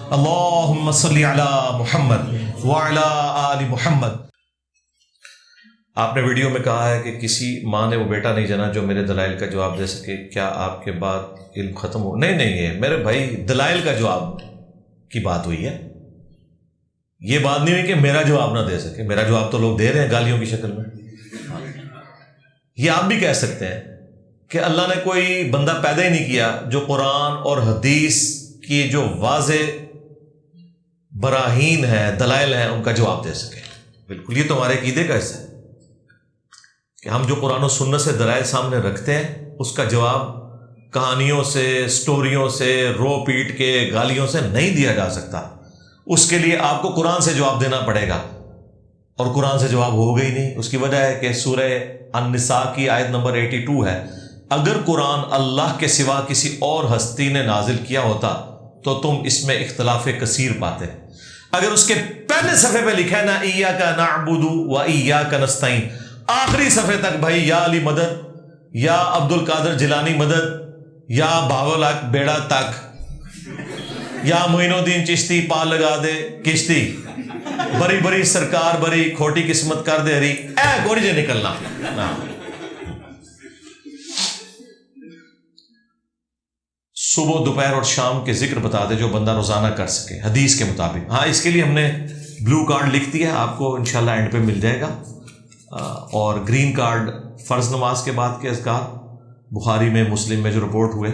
اللہم صلی علی محمد وعلی آل محمد۔ آپ نے ویڈیو میں کہا ہے کہ کسی ماں نے وہ بیٹا نہیں جنا جو میرے دلائل کا جواب دے سکے، کیا آپ کے بعد علم ختم ہو؟ نہیں ہے میرے بھائی، دلائل کا جواب کی بات ہوئی ہے، یہ بات نہیں ہوئی کہ میرا جواب نہ دے سکے۔ میرا جواب تو لوگ دے رہے ہیں گالیوں کی شکل میں۔ یہ آپ بھی کہہ سکتے ہیں کہ اللہ نے کوئی بندہ پیدا ہی نہیں کیا جو قرآن اور حدیث کی جو واضح براہین ہیں، دلائل ہیں، ان کا جواب دے سکے۔ بالکل، یہ تو ہمارے عقیدے کا حصہ ہے کہ ہم جو قرآن و سنت سے دلائل سامنے رکھتے ہیں اس کا جواب کہانیوں سے، سٹوریوں سے، رو پیٹ کے، گالیوں سے نہیں دیا جا سکتا۔ اس کے لیے آپ کو قرآن سے جواب دینا پڑے گا، اور قرآن سے جواب ہوگا ہی نہیں۔ اس کی وجہ ہے کہ سورہ النساء کی آیت نمبر 82 ہے، اگر قرآن اللہ کے سوا کسی اور ہستی نے نازل کیا ہوتا تو تم اس میں اختلاف کثیر پاتے۔ اگر اس کے پہلے صفحے پہ لکھا ہے نا ایاک نعبد و ایاک نستعین، آخری صفحے تک بھائی یا علی مدد، یا عبد القادر جیلانی مدد، یا بہاولاک بیڑا تک، یا معین الدین چشتی پا لگا دے کشتی، بری بری سرکار بری کھوٹی قسمت کر دے ہری، اے گوڑی جے نکلنا نا۔ صبح، دوپہر اور شام کے ذکر بتا دے جو بندہ روزانہ کر سکے حدیث کے مطابق۔ ہاں، اس کے لیے ہم نے بلو کارڈ لکھ دیا ہے، آپ کو انشاءاللہ اینڈ پہ مل جائے گا، اور گرین کارڈ فرض نماز کے بعد کے اذکار، بخاری میں، مسلم میں جو رپورٹ ہوئے،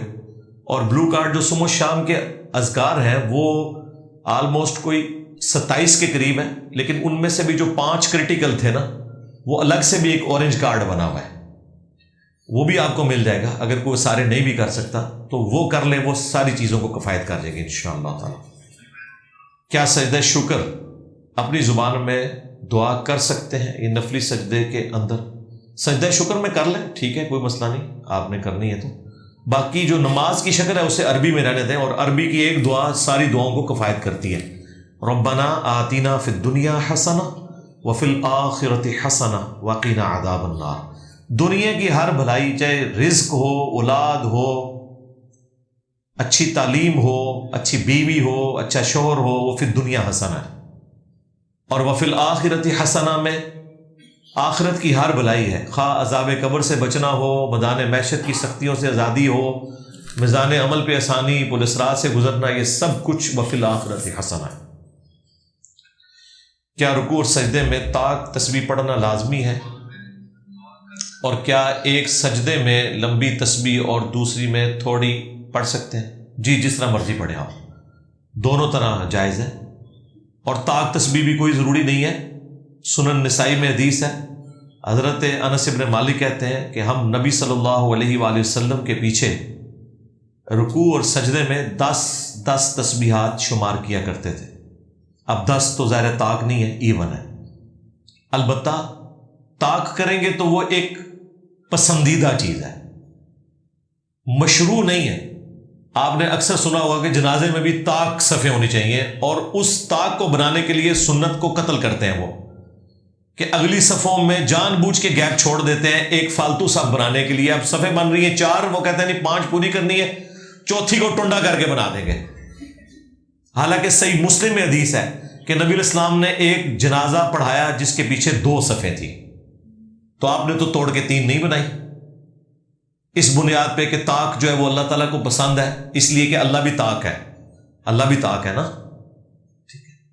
اور بلو کارڈ جو صبح شام کے اذکار ہیں وہ آلموسٹ کوئی 27 کے قریب ہیں، لیکن ان میں سے بھی جو 5 کرٹیکل تھے نا، وہ الگ سے بھی ایک اورنج کارڈ بنا ہوا ہے، وہ بھی آپ کو مل جائے گا۔ اگر کوئی سارے نہیں بھی کر سکتا تو وہ کر لے، وہ ساری چیزوں کو کفایت کر جائے گی انشاءاللہ تعالی۔ کیا سجدہ شکر اپنی زبان میں دعا کر سکتے ہیں یہ نفلی سجدے کے اندر؟ سجدہ شکر میں کر لیں، ٹھیک ہے، کوئی مسئلہ نہیں، آپ نے کرنی ہے تو۔ باقی جو نماز کی شکل ہے اسے عربی میں رہنے دیں، اور عربی کی ایک دعا ساری دعاؤں کو کفایت کرتی ہے۔ ربنا آتینا فی الدنیا حسنہ وفی الآخرۃ حسنہ وقنا عذاب النار۔ دنیا کی ہر بھلائی، چاہے رزق ہو، اولاد ہو، اچھی تعلیم ہو، اچھی بیوی ہو، اچھا شوہر ہو، وہ فی الدنیا حسنہ ہے، اور وفی الآخرۃ حسنہ میں آخرت کی ہر بھلائی ہے، خواہ عذاب قبر سے بچنا ہو، میدان معیشت کی سختیوں سے آزادی ہو، میزان عمل پہ آسانی، پل صراط سے گزرنا، یہ سب کچھ وفی الآخرۃ حسنہ ہے۔ کیا رکوع اور سجدے میں طاق تسبیح پڑھنا لازمی ہے؟ اور کیا ایک سجدے میں لمبی تسبیح اور دوسری میں تھوڑی پڑھ سکتے ہیں؟ جی، جس طرح مرضی پڑھیں آپ، دونوں طرح جائز ہے۔ اور طاق تسبیح بھی کوئی ضروری نہیں ہے، سنن نسائی میں حدیث ہے، حضرت انس بن مالک کہتے ہیں کہ ہم نبی صلی اللہ علیہ وآلہ وسلم کے پیچھے رکوع اور سجدے میں 10 تسبیحات شمار کیا کرتے تھے۔ اب 10 تو ظاہر طاق نہیں ہے، ایون ہے، البتہ طاق کریں گے تو وہ ایک پسندیدہ چیز ہے، مشروع نہیں ہے۔ آپ نے اکثر سنا ہوگا کہ جنازے میں بھی طاق صفیں ہونی چاہیے، اور اس طاق کو بنانے کے لیے سنت کو قتل کرتے ہیں وہ، کہ اگلی صفوں میں جان بوجھ کے گیپ چھوڑ دیتے ہیں ایک فالتو صف بنانے کے لیے۔ اب صفیں بن رہی ہیں 4، وہ کہتے ہیں نہیں 5 پوری کرنی ہے، چوتھی کو ٹنڈا کر کے بنا دیں گے۔ حالانکہ صحیح مسلم میں حدیث ہے کہ نبی علیہ السلام نے ایک جنازہ پڑھایا جس کے پیچھے 2 صفیں تھیں، تو آپ نے تو توڑ کے 3 نہیں بنائی، اس بنیاد پہ کہ طاق جو ہے وہ اللہ تعالیٰ کو پسند ہے، اس لیے کہ اللہ بھی طاق ہے، اللہ بھی طاق ہے نا،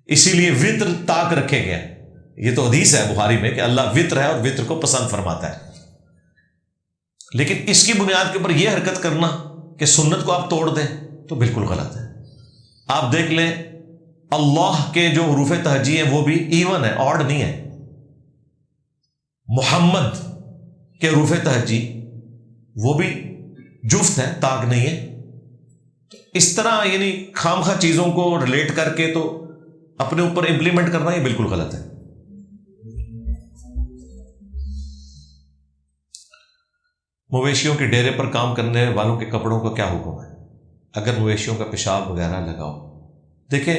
اسی لیے وطر طاق رکھے گئے۔ یہ تو حدیث ہے بخاری میں کہ اللہ وطر ہے اور وطر کو پسند فرماتا ہے، لیکن اس کی بنیاد کے اوپر یہ حرکت کرنا کہ سنت کو آپ توڑ دیں تو بالکل غلط ہے۔ آپ دیکھ لیں اللہ کے جو حروف تہجی ہیں وہ بھی ایون ہے، آڈ نہیں ہے۔ محمد کے حروف تہجی وہ بھی جفت ہے، طاق نہیں ہے۔ اس طرح یعنی خام خواہ چیزوں کو ریلیٹ کر کے تو اپنے اوپر امپلیمنٹ کرنا یہ بالکل غلط ہے۔ مویشیوں کے ڈیرے پر کام کرنے والوں کے کپڑوں کا کیا حکم ہے اگر مویشیوں کا پیشاب وغیرہ لگاؤ؟ دیکھیں،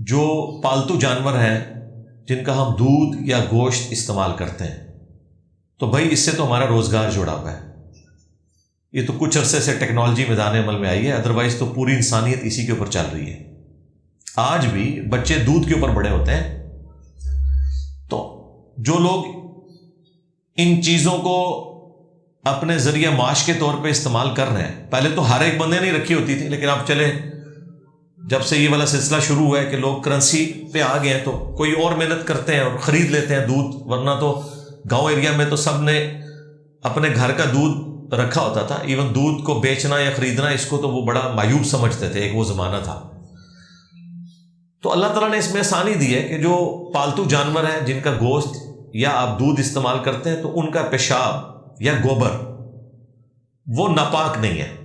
جو پالتو جانور ہیں جن کا ہم دودھ یا گوشت استعمال کرتے ہیں، تو بھائی اس سے تو ہمارا روزگار جڑا ہوا ہے۔ یہ تو کچھ عرصے سے ٹیکنالوجی میدان عمل میں آئی ہے، ادروائز تو پوری انسانیت اسی کے اوپر چل رہی ہے۔ آج بھی بچے دودھ کے اوپر بڑے ہوتے ہیں. تو جو لوگ ان چیزوں کو اپنے ذریعہ معاش کے طور پہ استعمال کر رہے ہیں، پہلے تو ہر ایک بندے نہیں رکھی ہوتی تھی، لیکن اب چلے جب سے یہ والا سلسلہ شروع ہوا ہے کہ لوگ کرنسی پہ آ گئے ہیں تو کوئی اور محنت کرتے ہیں اور خرید لیتے ہیں دودھ. ورنہ تو گاؤں ایریا میں تو سب نے اپنے گھر کا دودھ رکھا ہوتا تھا. ایون دودھ کو بیچنا یا خریدنا اس کو تو وہ بڑا معیوب سمجھتے تھے، ایک وہ زمانہ تھا. تو اللہ تعالیٰ نے اس میں آسانی دی ہے کہ جو پالتو جانور ہیں جن کا گوشت یا آپ دودھ استعمال کرتے ہیں تو ان کا پیشاب یا گوبر وہ ناپاک نہیں ہے.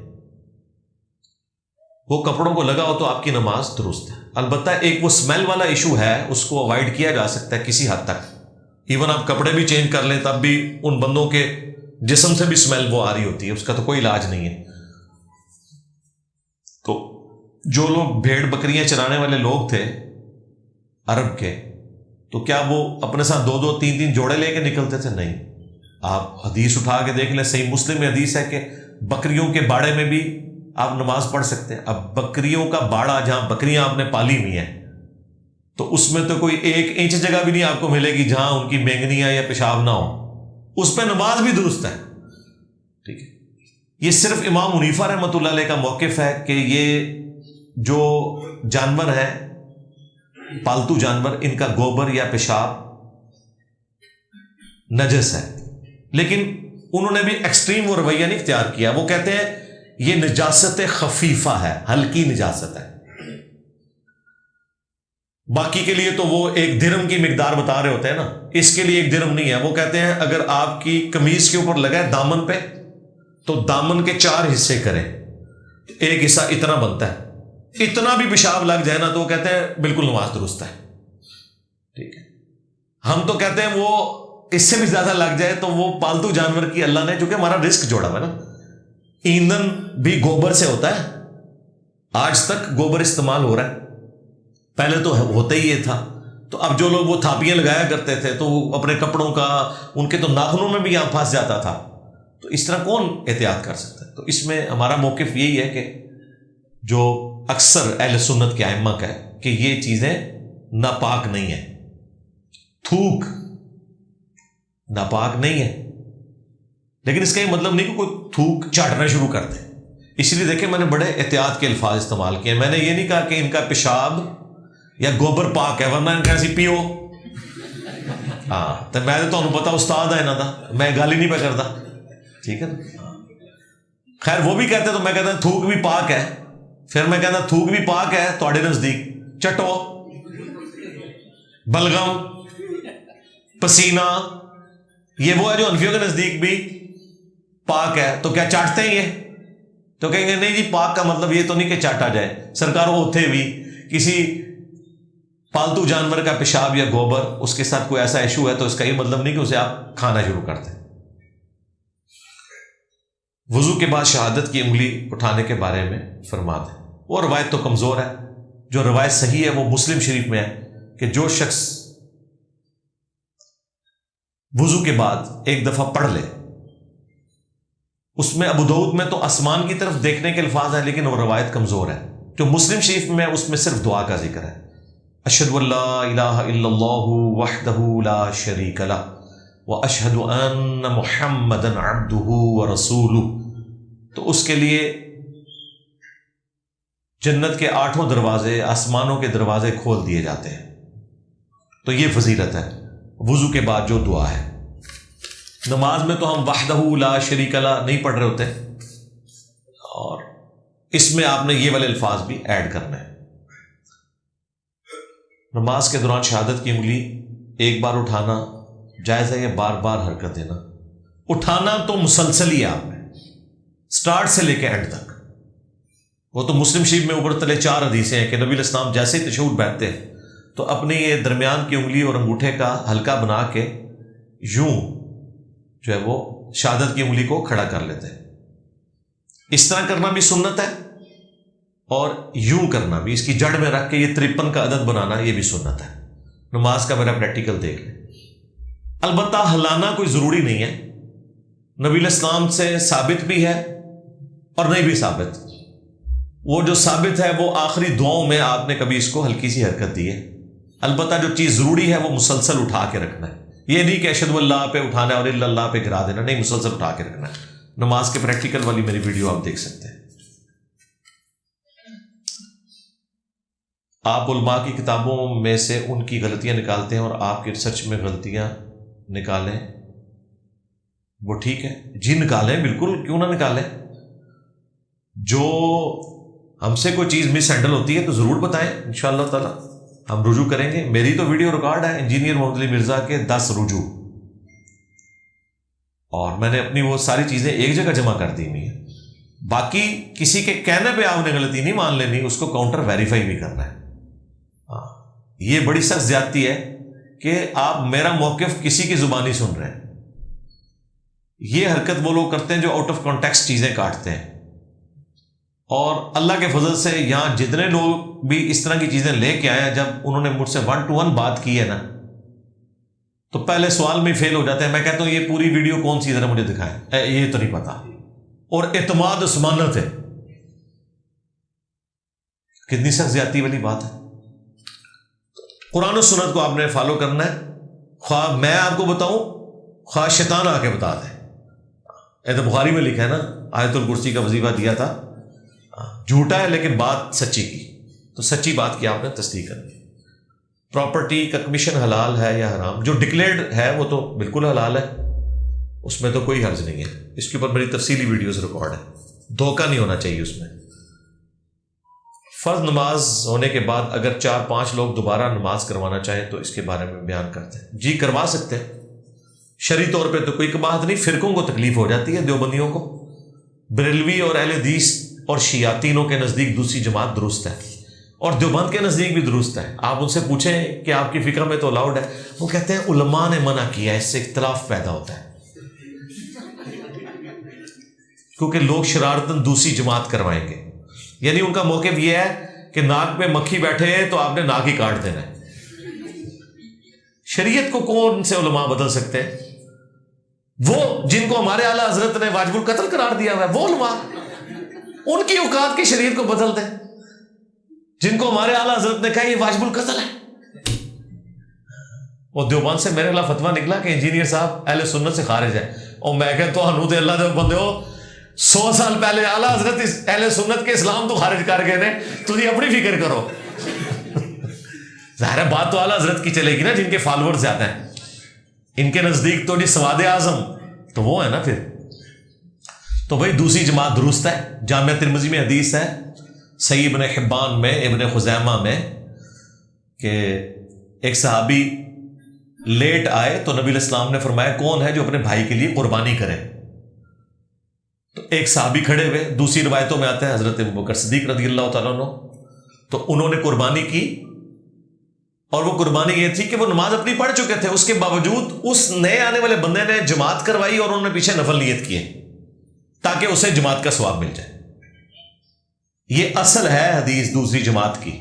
وہ کپڑوں کو لگا ہو تو آپ کی نماز درست ہے. البتہ ایک وہ اسمیل والا ایشو ہے، اس کو اوائڈ کیا جا سکتا ہے کسی حد تک. ایون آپ کپڑے بھی چینج کر لیں تب بھی ان بندوں کے جسم سے بھی اسمیل وہ آ رہی ہوتی ہے، اس کا تو کوئی علاج نہیں ہے. تو جو لوگ بھیڑ بکریاں چرانے والے لوگ تھے عرب کے، تو کیا وہ اپنے ساتھ 2-2 3-3 جوڑے لے کے نکلتے تھے؟ نہیں. آپ حدیث اٹھا کے دیکھ لیں، صحیح مسلم میں حدیث ہے کہ بکریوں کے باڑے میں بھی آپ نماز پڑھ سکتے ہیں. اب بکریوں کا باڑا جہاں بکریاں آپ نے پالی ہوئی ہیں تو اس میں تو کوئی 1 انچ جگہ بھی نہیں آپ کو ملے گی جہاں ان کی مینگنیاں یا پیشاب نہ ہو. اس پہ نماز بھی درست ہے. ٹھیک ہے. یہ صرف امام حنیفہ رحمۃ اللہ علیہ کا موقف ہے کہ یہ جو جانور ہیں پالتو جانور، ان کا گوبر یا پیشاب نجس ہے. لیکن انہوں نے بھی ایکسٹریم وہ رویہ نہیں اختیار کیا. وہ کہتے ہیں یہ نجاست خفیفہ ہے، ہلکی نجاست ہے. باقی کے لیے تو وہ 1 درہم کی مقدار بتا رہے ہوتے ہیں نا، اس کے لیے 1 درہم نہیں ہے. وہ کہتے ہیں اگر آپ کی قمیض کے اوپر لگا ہے دامن پہ تو دامن کے 4 حصے کریں، 1 حصہ اتنا بنتا ہے. اتنا بھی پیشاب لگ جائے نا تو وہ کہتے ہیں بالکل نماز درست ہے. ٹھیک ہے. ہم تو کہتے ہیں وہ اس سے بھی زیادہ لگ جائے تو وہ پالتو جانور کی اللہ نے، چونکہ ہمارا رزق جوڑا ہوا ہے نا، ایندھن بھی گوبر سے ہوتا ہے. آج تک گوبر استعمال ہو رہا ہے، پہلے تو ہوتا ہی یہ تھا. تو اب جو لوگ وہ تھاپیاں لگایا کرتے تھے تو وہ اپنے کپڑوں کا، ان کے تو ناخنوں میں بھی یہاں پھنس جاتا تھا. تو اس طرح کون احتیاط کر سکتا ہے؟ تو اس میں ہمارا موقف یہی ہے کہ جو اکثر اہل سنت کے ائمہ کا ہے کہ یہ چیزیں ناپاک نہیں ہیں. تھوک ناپاک نہیں ہے، لیکن اس کا یہ مطلب نہیں کہ کوئی تھوک چاٹنا شروع کر دے. اس لیے دیکھیں میں نے بڑے احتیاط کے الفاظ استعمال کیے. میں نے یہ نہیں کہا کہ ان کا پیشاب یا گوبر پاک ہے ورنہ ان کا ایسی پیو. ہاں تو میں تو انہوں پتا استاد ہے نا تھا، میں گالی نہیں پہ کرتا. ٹھیک ہے نا. خیر وہ بھی کہتے تو میں کہتا تھوک بھی پاک ہے. پھر میں کہتا تھوک بھی پاک ہے تھوڑے نزدیک چٹو، بلغم، پسینہ، یہ وہ ہے جو حنفیوں کے نزدیک بھی پاک ہے. تو کیا چاٹتے ہیں یہ؟ تو کہیں گے نہیں جی پاک کا مطلب یہ تو نہیں کہ چاٹا جائے. سرکار وہ تھے بھی کسی پالتو جانور کا پیشاب یا گوبر اس کے ساتھ کوئی ایسا ایشو ہے تو اس کا یہ مطلب نہیں کہ اسے آپ کھانا شروع کرتے. وضو کے بعد شہادت کی انگلی اٹھانے کے بارے میں فرماتے ہیں. وہ روایت تو کمزور ہے. جو روایت صحیح ہے وہ مسلم شریف میں ہے کہ جو شخص وضو کے بعد 1 دفعہ پڑھ لے، اس میں ابو داؤد میں تو آسمان کی طرف دیکھنے کے الفاظ ہیں لیکن وہ روایت کمزور ہے. جو مسلم شریف میں اس میں صرف دعا کا ذکر ہے، اشہد ان لا الہ الا اللہ وحدہ لا شریک لہ واشہد ان محمدا عبدہ ورسولہ. تو اس کے لیے جنت کے 8 دروازے، آسمانوں کے دروازے کھول دیے جاتے ہیں. تو یہ فضیلت ہے وضو کے بعد جو دعا ہے. نماز میں تو ہم وحدہ لا شریک لہ نہیں پڑھ رہے ہوتے، اور اس میں آپ نے یہ والے الفاظ بھی ایڈ کرنے ہیں. نماز کے دوران شہادت کی انگلی 1 بار اٹھانا جائز ہے یا بار بار حرکت دینا؟ اٹھانا تو مسلسل ہی ہے آپ میں، سٹارٹ سے لے کے اینڈ تک. وہ تو مسلم شریف میں اوپر تلے 4 حدیثیں ہیں کہ نبی علیہ السلام جیسے ہی تشہد بیٹھتے ہیں تو اپنی یہ درمیان کی انگلی اور انگوٹھے کا حلقہ بنا کے یوں جو ہے وہ شہادت کی انگلی کو کھڑا کر لیتے ہیں. اس طرح کرنا بھی سنت ہے اور یوں کرنا بھی، اس کی جڑ میں رکھ کے یہ 53 کا عدد بنانا یہ بھی سنت ہے. نماز کا میرا پریکٹیکل دیکھ لیں. البتہ ہلانا کوئی ضروری نہیں ہے، نبی علیہ السلام سے ثابت بھی ہے اور نہیں بھی ثابت. وہ جو ثابت ہے وہ آخری دعاؤں میں آپ نے کبھی اس کو ہلکی سی حرکت دی ہے. البتہ جو چیز ضروری ہے وہ مسلسل اٹھا کے رکھنا ہے. یہ نہیں کہ اشہد اللہ پہ اٹھانا ہے اور الا اللہ پہ گرا دینا، نہیں، مسلسل اٹھا کے رکھنا ہے. نماز کے پریکٹیکل والی میری ویڈیو آپ دیکھ سکتے ہیں. آپ علماء کی کتابوں میں سے ان کی غلطیاں نکالتے ہیں اور آپ کی ریسرچ میں غلطیاں نکالیں، وہ ٹھیک ہے؟ جی نکالیں، بالکل، کیوں نہ نکالیں. جو ہم سے کوئی چیز مس ہینڈل ہوتی ہے تو ضرور بتائیں، انشاءاللہ تعالی ہم رجوع کریں گے. میری تو ویڈیو ریکارڈ ہے انجینئر محمد علی مرزا کے 10 رجوع، اور میں نے اپنی وہ ساری چیزیں ایک جگہ جمع کر دی ہوئی ہیں. باقی کسی کے کہنے پہ آپ نے غلطی نہیں مان لینی، اس کو کاؤنٹر ویریفائی بھی کرنا ہے. یہ بڑی سخت زیادتی ہے کہ آپ میرا موقف کسی کی زبانی سن رہے ہیں. یہ حرکت وہ لوگ کرتے ہیں جو آؤٹ آف کانٹیکسٹ چیزیں کاٹتے ہیں. اور اللہ کے فضل سے یہاں جتنے لوگ بھی اس طرح کی چیزیں لے کے آئے ہیں، جب انہوں نے مجھ سے 1 to 1 بات کی ہے نا، تو پہلے سوال میں فیل ہو جاتے ہیں. میں کہتا ہوں یہ پوری ویڈیو کون سی ذرا مجھے دکھائیں، یہ تو نہیں پتا. اور اعتماد اسمانت ہے. کتنی سخت زیادتی والی بات ہے. قرآن و سنت کو آپ نے فالو کرنا ہے، خواہ میں آپ کو بتاؤں خواہ شیطان آ کے بتا دے. تو بخاری میں لکھا ہے نا، آیت الکرسی کا وظیفہ دیا تھا، جھوٹا ہے لیکن بات سچی کی، تو سچی بات کی آپ نے تصدیق کرنی. پراپرٹی کا کمیشن حلال ہے یا حرام؟ جو ڈکلیئرڈ ہے وہ تو بالکل حلال ہے، اس میں تو کوئی حرج نہیں ہے. اس کے اوپر میری تفصیلی ویڈیوز ریکارڈ ہے. دھوکہ نہیں ہونا چاہیے اس میں. فرض نماز ہونے کے بعد اگر 4-5 لوگ دوبارہ نماز کروانا چاہیں تو اس کے بارے میں بیان کرتے ہیں. جی کروا سکتے ہیں، شرعی طور پہ تو کوئی کباہت نہیں. فرقوں کو تکلیف ہو جاتی ہے، دیوبندیوں کو. بریلوی اور اہل حدیث اور شیعہ کے نزدیک دوسری جماعت درست ہے، اور دیوبند کے نزدیک بھی درست ہے. آپ ان سے پوچھیں کہ آپ کی فقہ میں تو الاؤڈ ہے، وہ کہتے ہیں علماء نے منع کیا ہے، اس سے اختلاف پیدا ہوتا ہے. کیونکہ لوگ شرارتاً دوسری جماعت کروائیں گے. یعنی ان کا موقف یہ ہے کہ ناک پہ مکھی بیٹھے ہیں تو آپ نے ناک ہی کاٹ دینا ہے. شریعت کو کون سے علماء بدل سکتے ہیں؟ وہ جن کو ہمارے اعلیٰ حضرت نے واجب القتل قرار دیا ہوا ہے، وہ علماء ان کی اوقات کی شریعت کو بدل دیں. جن کو ہمارے اعلیٰ حضرت نے کہا یہ واجب القتل ہے. وہ دیوبند سے میرے خلاف فتویٰ نکلا کہ انجینئر صاحب اہل سنت سے خارج ہے، اور میں کہتا ہوں ہنو تے اللہ دے بندے ہو، 100 سال پہلے اعلیٰ حضرت اہل سنت کے اسلام تو خارج کر گئے نے، تجھے اپنی فکر کرو. ظاہر ہے بات تو اعلیٰ حضرت کی چلے گی نا، جن کے فالوور زیادہ ہیں. ان کے نزدیک تو جی سواد اعظم تو وہ ہے نا. پھر تو بھائی دوسری جماعت درست ہے. جامعہ ترمذی میں حدیث ہے، صحیح ابن حبان میں، ابن خزیمہ میں، کہ ایک صحابی لیٹ آئے تو نبی علیہ السلام نے فرمایا کون ہے جو اپنے بھائی کے لیے قربانی کرے؟ تو ایک صحابی کھڑے ہوئے. دوسری روایتوں میں آتا ہے حضرت ابوبکر صدیق رضی اللہ تعالیٰ عنہ، تو انہوں نے قربانی کی، اور وہ قربانی یہ تھی کہ وہ نماز اپنی پڑھ چکے تھے، اس کے باوجود اس نئے آنے والے بندے نے جماعت کروائی اور انہوں نے پیچھے نفل نیت کیے تاکہ اسے جماعت کا ثواب مل جائے. یہ اصل ہے حدیث دوسری جماعت کی.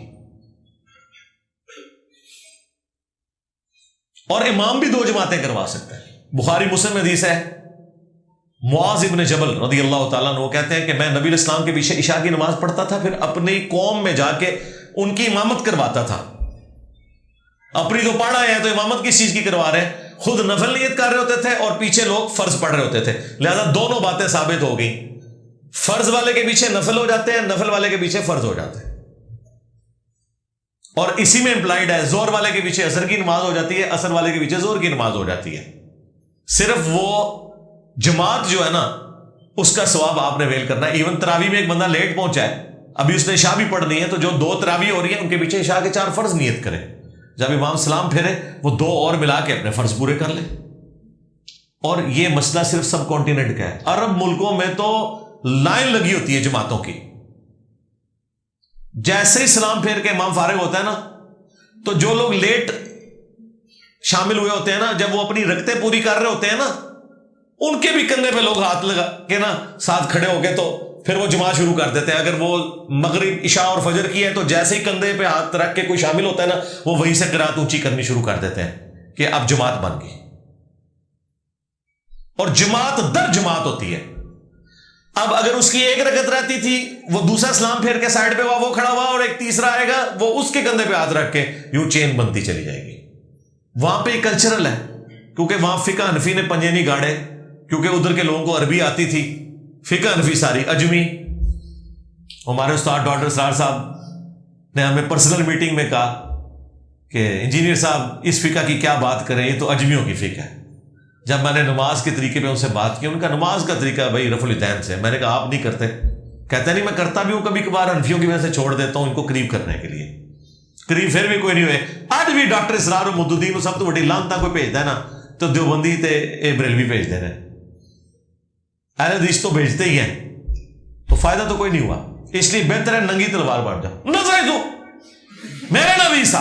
اور امام بھی 2 جماعتیں کروا سکتا ہے. بخاری مسلم حدیث ہے، معاذ ابن جبل رضی اللہ تعالیٰ عنہ کہتے ہیں کہ میں نبی علیہ السلام کے پیچھے عشاء کی نماز پڑھتا تھا، پھر اپنی قوم میں جا کے ان کی امامت کرواتا تھا. اپنی تو پڑھ آئے ہیں تو امامت کس چیز کی کروا رہے ہیں؟ خود نفل نیت کر رہے ہوتے تھے اور پیچھے لوگ فرض پڑھ رہے ہوتے تھے. لہذا دونوں باتیں ثابت ہو گئیں. فرض والے کے پیچھے نفل ہو جاتے ہیں، نفل والے کے پیچھے فرض ہو جاتے ہیں. اور اسی میں امپلائڈ ہے زور والے کے پیچھے عصر کی نماز ہو جاتی ہے، عصر والے کے پیچھے زور کی نماز ہو جاتی ہے. صرف وہ جماعت جو ہے نا اس کا ثواب آپ نے ویل کرنا ہے. ایون تراویح میں ایک بندہ لیٹ پہنچا ہے، ابھی اس نے عشاء بھی پڑھنی ہے، تو جو 2 تراویح ہو رہی ہیں ان کے پیچھے عشاء کے 4 فرض نیت کرے. جب امام سلام پھیرے وہ 2 اور ملا کے اپنے فرض پورے کر لے. اور یہ مسئلہ صرف سب کانٹیننٹ کا ہے. عرب ملکوں میں تو لائن لگی ہوتی ہے جماعتوں کی. جیسے ہی سلام پھیر کے امام فارغ ہوتا ہے نا، تو جو لوگ لیٹ شامل ہوئے ہوتے ہیں نا، جب وہ اپنی رکعتیں پوری کر رہے ہوتے ہیں نا، ان کے بھی کندھے پہ لوگ ہاتھ لگا کے نا ساتھ کھڑے ہو گئے، تو پھر وہ جماعت شروع کر دیتے ہیں. اگر وہ مغرب عشاء اور فجر کی ہے تو جیسے ہی کندھے پہ ہاتھ رکھ کے کوئی شامل ہوتا ہے نا، وہ وہیں سے قرات اونچی کرنی شروع کر دیتے ہیں کہ اب جماعت بن گئی. اور جماعت در جماعت ہوتی ہے. اب اگر اس کی ایک رکعت رہتی تھی، وہ دوسرا سلام پھیر کے سائڈ پہ ہوا، وہ کھڑا ہوا، اور ایک تیسرا آئے گا، وہ اس کے کندھے پہ ہاتھ رکھ کے یوں چین بنتی چلی جائے گی. وہاں پہ کلچرل ہے، کیونکہ وہاں فقہ حنفی نے پنجے نہیں گاڑے، کیونکہ ادھر کے لوگوں کو عربی آتی تھی. فقہ حنفی ساری اجمی. ہمارے استاد ڈاکٹر اسرار صاحب نے ہمیں پرسنل میٹنگ میں کہا کہ انجینئر صاحب اس فقہ کی کیا بات کریں، یہ تو اجمیوں کی فقہ ہے. جب میں نے نماز کے طریقے پہ ان سے بات کی، ان کا نماز کا طریقہ بھائی رفع الیدین سے. میں نے کہا آپ نہیں کرتے؟ کہتے نہیں میں کرتا بھی ہوں، کبھی کبھار حنفیوں کی وجہ سے چھوڑ دیتا ہوں ان کو قریب کرنے کے لیے. قریب پھر بھی کوئی نہیں ہوئے. آج بھی ڈاکٹر اسرار و مدودین سب تو بڑی لانتا کوئی بھیجتا ہے نا، تو دیوبندی تے بریلوی بھیج دے رہے، اہل حدیث تو بھیجتے ہی ہیں، تو فائدہ تو کوئی نہیں ہوا. اس لیے بہتر ہے ننگی تلوار بن جاؤ. نہ تو میرے نبی سا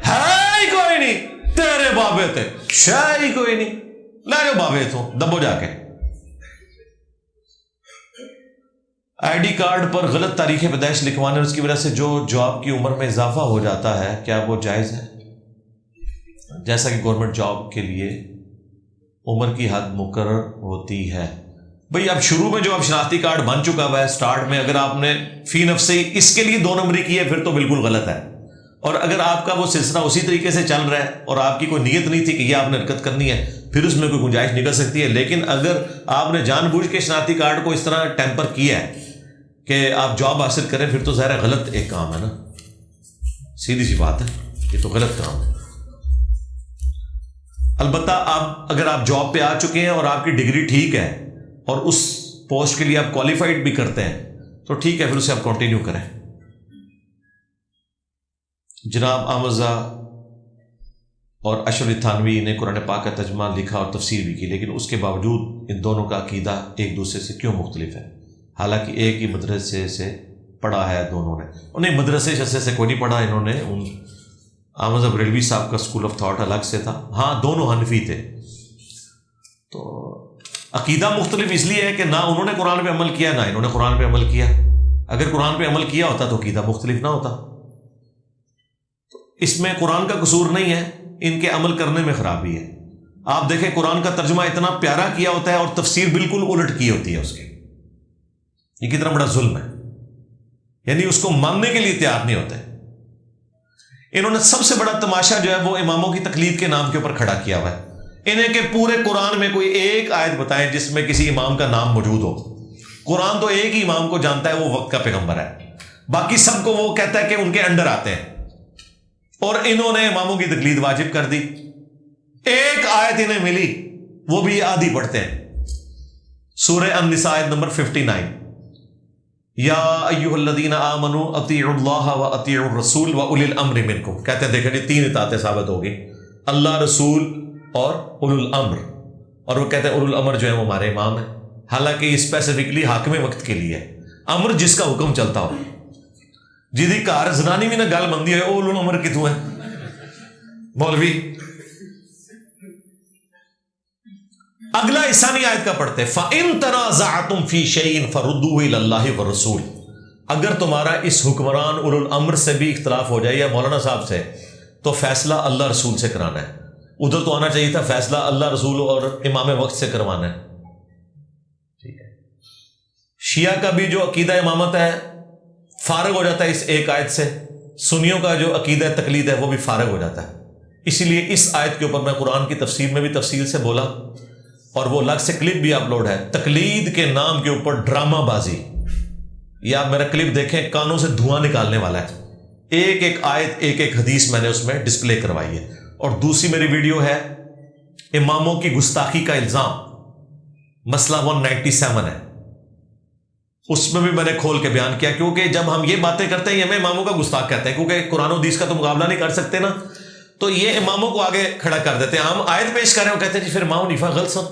ہے ہی کوئی نہیں، تیرے بابے تھے شاہ ہی کوئی نہیں، لے جو بابے تو دبو جا کے. آئی ڈی کارڈ پر غلط تاریخ پیدائش لکھوانے اور اس کی وجہ سے جو جاب کی عمر میں اضافہ ہو جاتا ہے، کیا وہ جائز ہے؟ جیسا کہ گورنمنٹ جاب کے لیے عمر کی حد مقرر ہوتی ہے. بھئی اب شروع میں جو اب شناختی کارڈ بن چکا ہوا ہے سٹارٹ میں، اگر آپ نے فی نفسی اس کے لیے 2 نمبری کی ہے پھر تو بالکل غلط ہے. اور اگر آپ کا وہ سلسلہ اسی طریقے سے چل رہا ہے اور آپ کی کوئی نیت نہیں تھی کہ یہ آپ نے حرکت کرنی ہے، پھر اس میں کوئی گنجائش نکل سکتی ہے. لیکن اگر آپ نے جان بوجھ کے شناختی کارڈ کو اس طرح ٹیمپر کیا ہے کہ آپ جاب حاصل کریں، پھر تو ظاہر غلط ایک کام ہے نا، سیدھی سی بات ہے، یہ تو غلط کام ہے. البتہ اگر آپ جاب پہ آ چکے ہیں اور آپ کی ڈگری ٹھیک ہے اور اس پوسٹ کے لیے آپ کوالیفائڈ بھی کرتے ہیں تو ٹھیک ہے، پھر اسے آپ کنٹینیو کریں. جناب آمزہ اور اشرف تھانوی نے قرآن پاک کا ترجمہ لکھا اور تفسیر بھی کی، لیکن اس کے باوجود ان دونوں کا عقیدہ ایک دوسرے سے کیوں مختلف ہے؟ حالانکہ ایک ہی مدرسے سے پڑھا ہے دونوں نے. انہیں مدرسے سے کوئی نہیں پڑھا، انہوں نے آمزہ بریلوی صاحب کا اسکول آف تھاٹ الگ سے تھا. ہاں دونوں حنفی تھے. تو عقیدہ مختلف اس لیے ہے کہ نہ انہوں نے قرآن پہ عمل کیا نہ انہوں نے قرآن پہ عمل کیا. اگر قرآن پہ عمل کیا ہوتا تو عقیدہ مختلف نہ ہوتا. تو اس میں قرآن کا قصور نہیں ہے، ان کے عمل کرنے میں خرابی ہے. آپ دیکھیں قرآن کا ترجمہ اتنا پیارا کیا ہوتا ہے اور تفسیر بالکل الٹ کی ہوتی ہے اس کی. یہ کتنا بڑا ظلم ہے، یعنی اس کو ماننے کے لیے تیار نہیں ہوتے. انہوں نے سب سے بڑا تماشا جو ہے وہ اماموں کی تقلید کے نام کے اوپر کھڑا کیا ہوا ہے. انہیں کہ پورے قرآن میں کوئی ایک آیت بتائیں جس میں کسی امام کا نام موجود ہو. قرآن تو ایک ہی امام کو جانتا ہے، وہ وقت کا پیغمبر ہے، باقی سب کو وہ کہتا ہے کہ ان کے انڈر آتے ہیں. اور انہوں نے اماموں کی تقلید واجب کر دی. ایک آیت انہیں ملی، وہ بھی آدھی پڑھتے ہیں. سورہ النساء آیت نمبر 59، یا ایھا الذین آمنوا اطیعوا اللہ و اطیعوا الرسول و اولی الامر منکم. کہتے ہیں دیکھیں 3 اطاعتیں ثابت ہوگی، اللہ، رسول اور اولو الامر. اور وہ کہتے ہیں اولو الامر جو ہے وہ ہمارے امام ہیں، حالانکہ یہ اسپیسیفکلی حاکم وقت کے لیے ہے. امر جس کا حکم چلتا ہو، جدی کار زنانی بھی نہ گل بندی ہے، اولو الامر کتوں ہے مولوی. اگلا ثانی آیت کا پڑھتے فَإِن تَنَازَعْتُمْ فِي شَيْءٍ فَرُدُّوهُ إِلَى اللَّهِ وَالرَّسُولِ. اگر تمہارا اس حکمران اولو الامر سے بھی اختلاف ہو جائے یا مولانا صاحب سے، تو فیصلہ اللہ رسول سے کرانا ہے. ادھر تو آنا چاہیے تھا فیصلہ اللہ رسول اور امام وقت سے کروانا ہے. ٹھیک ہے. شیعہ کا بھی جو عقیدہ امامت ہے فارغ ہو جاتا ہے اس ایک آیت سے. سنیوں کا جو عقیدہ تقلید ہے وہ بھی فارغ ہو جاتا ہے. اسی لیے اس آیت کے اوپر میں قرآن کی تفسیر میں بھی تفصیل سے بولا، اور وہ الگ سے کلپ بھی اپلوڈ ہے. تقلید کے نام کے اوپر ڈرامہ بازی. یہ آپ میرا کلپ دیکھیں، کانوں سے دھواں نکالنے والا ہے. ایک ایک آیت، ایک ایک حدیث میں نے اس میں ڈسپلے کروائی ہے. اور دوسری میری ویڈیو ہے اماموں کی گستاخی کا الزام، مسئلہ 197 ہے. اس میں بھی میں نے کھول کے بیان کیا، کیونکہ جب ہم یہ باتیں کرتے ہیں ہمیں اماموں کا گستاخ کہتے ہیں، کیونکہ قرآن و حدیث کا تو مقابلہ نہیں کر سکتے نا، تو یہ اماموں کو آگے کھڑا کر دیتے ہیں. ہم آیت پیش کر رہے ہیں، وہ کہتے ہیں جی پھر امام حنیفہ غلط سن.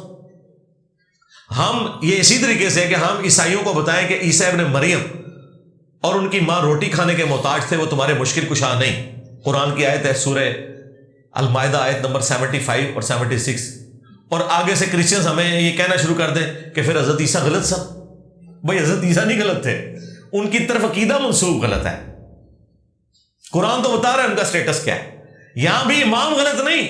ہم یہ اسی طریقے سے کہ ہم عیسائیوں کو بتائیں کہ عیسیٰ ابن مریم اور ان کی ماں روٹی کھانے کے محتاج تھے، وہ تمہارے مشکل کشا نہیں. قرآن کی آیت ہے سورہ المائدہ آیت نمبر 75 اور 76. اور آگے سے کرسچنز ہمیں یہ کہنا شروع کر دیں کہ پھر حضرت عیسیٰ غلط سن. بھائی حضرت عیسیٰ نہیں غلط تھے، ان کی طرف عقیدہ منسوب غلط ہے. قرآن تو بتا رہا ہے ان کا سٹیٹس کیا ہے. یہاں بھی امام غلط نہیں،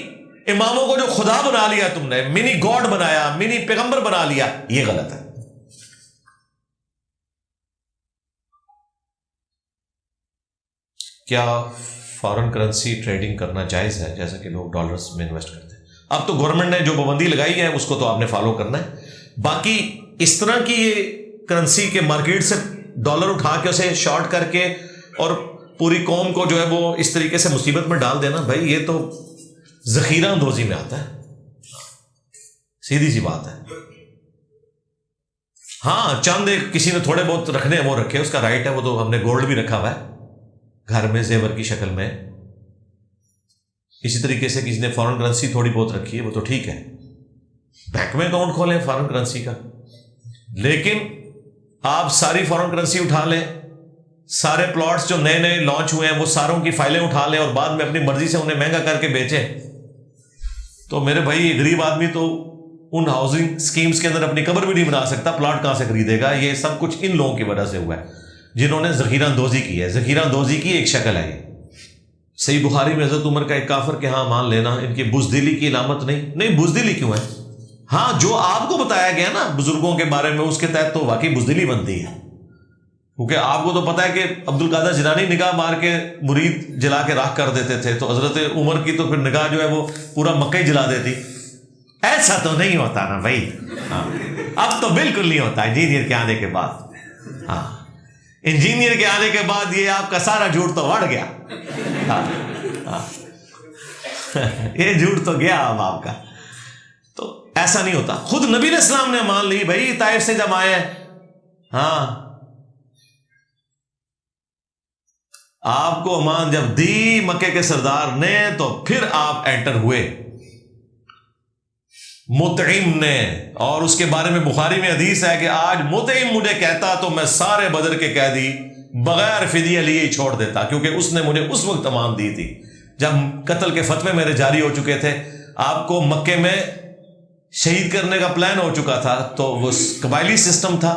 اماموں کو جو خدا بنا لیا تم نے، منی گاڈ بنایا، منی پیغمبر بنا لیا، یہ غلط ہے. کیا فارن کرنسی ٹریڈنگ کرنا جائز ہے جیسا کہ لوگ ڈالرز میں انویسٹ کرتے ہیں؟ اب تو گورنمنٹ نے جو پابندی لگائی ہے اس کو تو آپ نے فالو کرنا ہے. باقی اس طرح کی یہ کرنسی کے مارکیٹ سے ڈالر اٹھا کے اسے شارٹ کر کے اور پوری قوم کو جو ہے وہ اس طریقے سے مصیبت میں ڈال دینا، بھائی یہ تو ذخیرہ اندوزی میں آتا ہے، سیدھی سی بات ہے. ہاں چاند کسی نے تھوڑے بہت رکھنے ہیں وہ رکھے، اس کا رائٹ ہے، وہ تو ہم نے گولڈ بھی رکھا ہوا ہے گھر میں زیور کی شکل میں. اسی طریقے سے کسی نے فارن کرنسی تھوڑی بہت رکھی ہے وہ تو ٹھیک ہے، بینک میں اکاؤنٹ کھولیں فارن کرنسی کا، لیکن آپ ساری فارن کرنسی اٹھا لیں، سارے پلاٹس جو نئے نئے لانچ ہوئے ہیں وہ ساروں کی فائلیں اٹھا لیں اور بعد میں اپنی مرضی سے انہیں مہنگا کر کے بیچیں، تو میرے بھائی یہ غریب آدمی تو ان ہاؤسنگ سکیمز کے اندر اپنی قبر بھی نہیں بنا سکتا، پلاٹ کہاں سے خریدے گا؟ یہ سب کچھ ان لوگوں کی وجہ سے ہوا ہے جنہوں نے ذخیرہ اندوزی کی ہے. ذخیرہ اندوزی کی ایک شکل ہے یہ. صحیح بخاری میں حضرت عمر کا ایک کافر کے ہاں مان لینا ان کی بزدلی کی علامت نہیں. بزدلی کیوں ہے؟ ہاں جو آپ کو بتایا گیا نا بزرگوں کے بارے میں اس کے تحت تو واقعی بزدلی بنتی ہے، کیونکہ آپ کو تو پتا ہے کہ عبد القادر جیلانی نگاہ مار کے مرید جلا کے راکھ کر دیتے تھے، تو حضرت عمر کی تو پھر نگاہ جو ہے وہ پورا مکہ ہی جلا دیتی. ایسا تو نہیں ہوتا نا بھائی. ہاں اب تو بالکل نہیں ہوتا انجینئر کے آنے کے بعد. ہاں انجینئر کے آنے کے بعد یہ آپ کا سارا جھوٹ تو بڑھ گیا. یہ جھوٹ تو گیا اب آپ کا. تو ایسا نہیں ہوتا. خود نبی علیہ السلام نے مان لی بھائی طائف سے جب آئے ہیں، ہاں آپ کو امان جب دی مکے کے سردار نے تو پھر آپ انٹر ہوئے. مطعم نے، اور اس کے بارے میں بخاری میں حدیث ہے کہ آج مطعم مجھے کہتا تو میں سارے بدر کے قیدی بغیر فدیہ لیے ہی چھوڑ دیتا، کیونکہ اس نے مجھے اس وقت امان دی تھی جب قتل کے فتوے میرے جاری ہو چکے تھے. آپ کو مکے میں شہید کرنے کا پلان ہو چکا تھا، تو وہ قبائلی سسٹم تھا،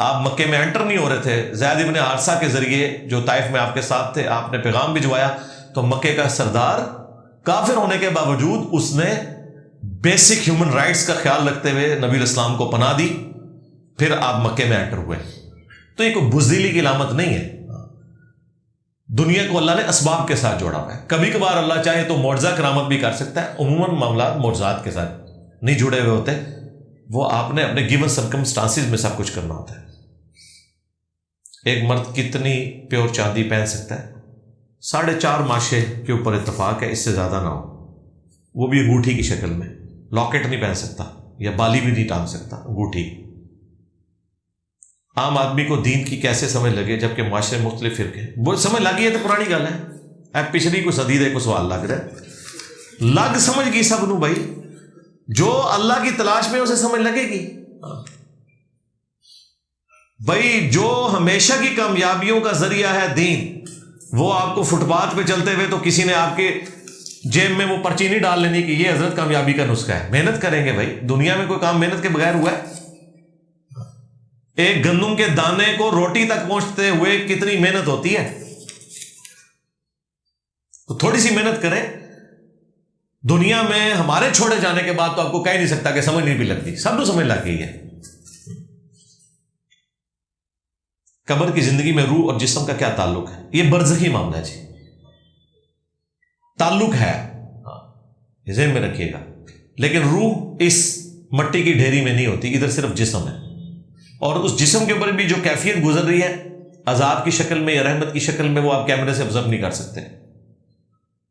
آپ مکے میں انٹر نہیں ہو رہے تھے. زید ابن حارثہ کے ذریعے جو طائف میں آپ کے ساتھ تھے آپ نے پیغام بھجوایا، تو مکے کا سردار کافر ہونے کے باوجود اس نے بیسک ہیومن رائٹس کا خیال رکھتے ہوئے نبی علیہ السلام کو پناہ دی، پھر آپ مکے میں انٹر ہوئے. تو یہ کوئی بزدلی کی علامت نہیں ہے. دنیا کو اللہ نے اسباب کے ساتھ جوڑا ہوا ہے. کبھی کبھار اللہ چاہے تو معجزہ کرامت بھی کر سکتا ہے، عموماً معاملات معجزات کے ساتھ نہیں جڑے ہوئے ہوتے، وہ آپ نے اپنے گیون سرکمسٹانسز میں سب کچھ کرنا ہوتا ہے. ایک مرد کتنی پیور چاندی پہن سکتا ہے؟ 4.5 ماشے کے اوپر اتفاق ہے، اس سے زیادہ نہ ہو، وہ بھی انگوٹھی کی شکل میں. لاکٹ نہیں پہن سکتا یا بالی بھی نہیں ٹانگ سکتا، انگوٹھی. عام آدمی کو دین کی کیسے سمجھ لگے جبکہ معاشرے مختلف فرقے ہیں؟ وہ سمجھ لگی ہے تو پرانی گل ہے. اب پچھلی کو صدی دے کو سوال لگ رہا ہے، لگ سمجھ گئی سب نو بھائی، جو اللہ کی تلاش میں اسے سمجھ لگے گی. بھائی جو ہمیشہ کی کامیابیوں کا ذریعہ ہے دین، وہ آپ کو فٹ پاتھ پہ چلتے ہوئے تو کسی نے آپ کے جیب میں وہ پرچی نہیں ڈال لینی کہ یہ حضرت کامیابی کا نسخہ ہے. محنت کریں گے بھائی، دنیا میں کوئی کام محنت کے بغیر ہوا ہے؟ ایک گندم کے دانے کو روٹی تک پہنچتے ہوئے کتنی محنت ہوتی ہے، تو تھوڑی سی محنت کریں. دنیا میں ہمارے چھوڑے جانے کے بعد تو آپ کو کہہ نہیں سکتا کہ سمجھ نہیں بھی لگتی، سب کو سمجھ لگ گئی ہے. قبر کی زندگی میں روح اور جسم کا کیا تعلق ہے؟ یہ برزخی معاملہ ہے جی، تعلق ہے، یہ ذہن میں رکھیے گا. لیکن روح اس مٹی کی ڈھیری میں نہیں ہوتی، ادھر صرف جسم ہے، اور اس جسم کے اوپر بھی جو کیفیت گزر رہی ہے عذاب کی شکل میں یا رحمت کی شکل میں، وہ آپ کیمرے سے آبزرو نہیں کر سکتے.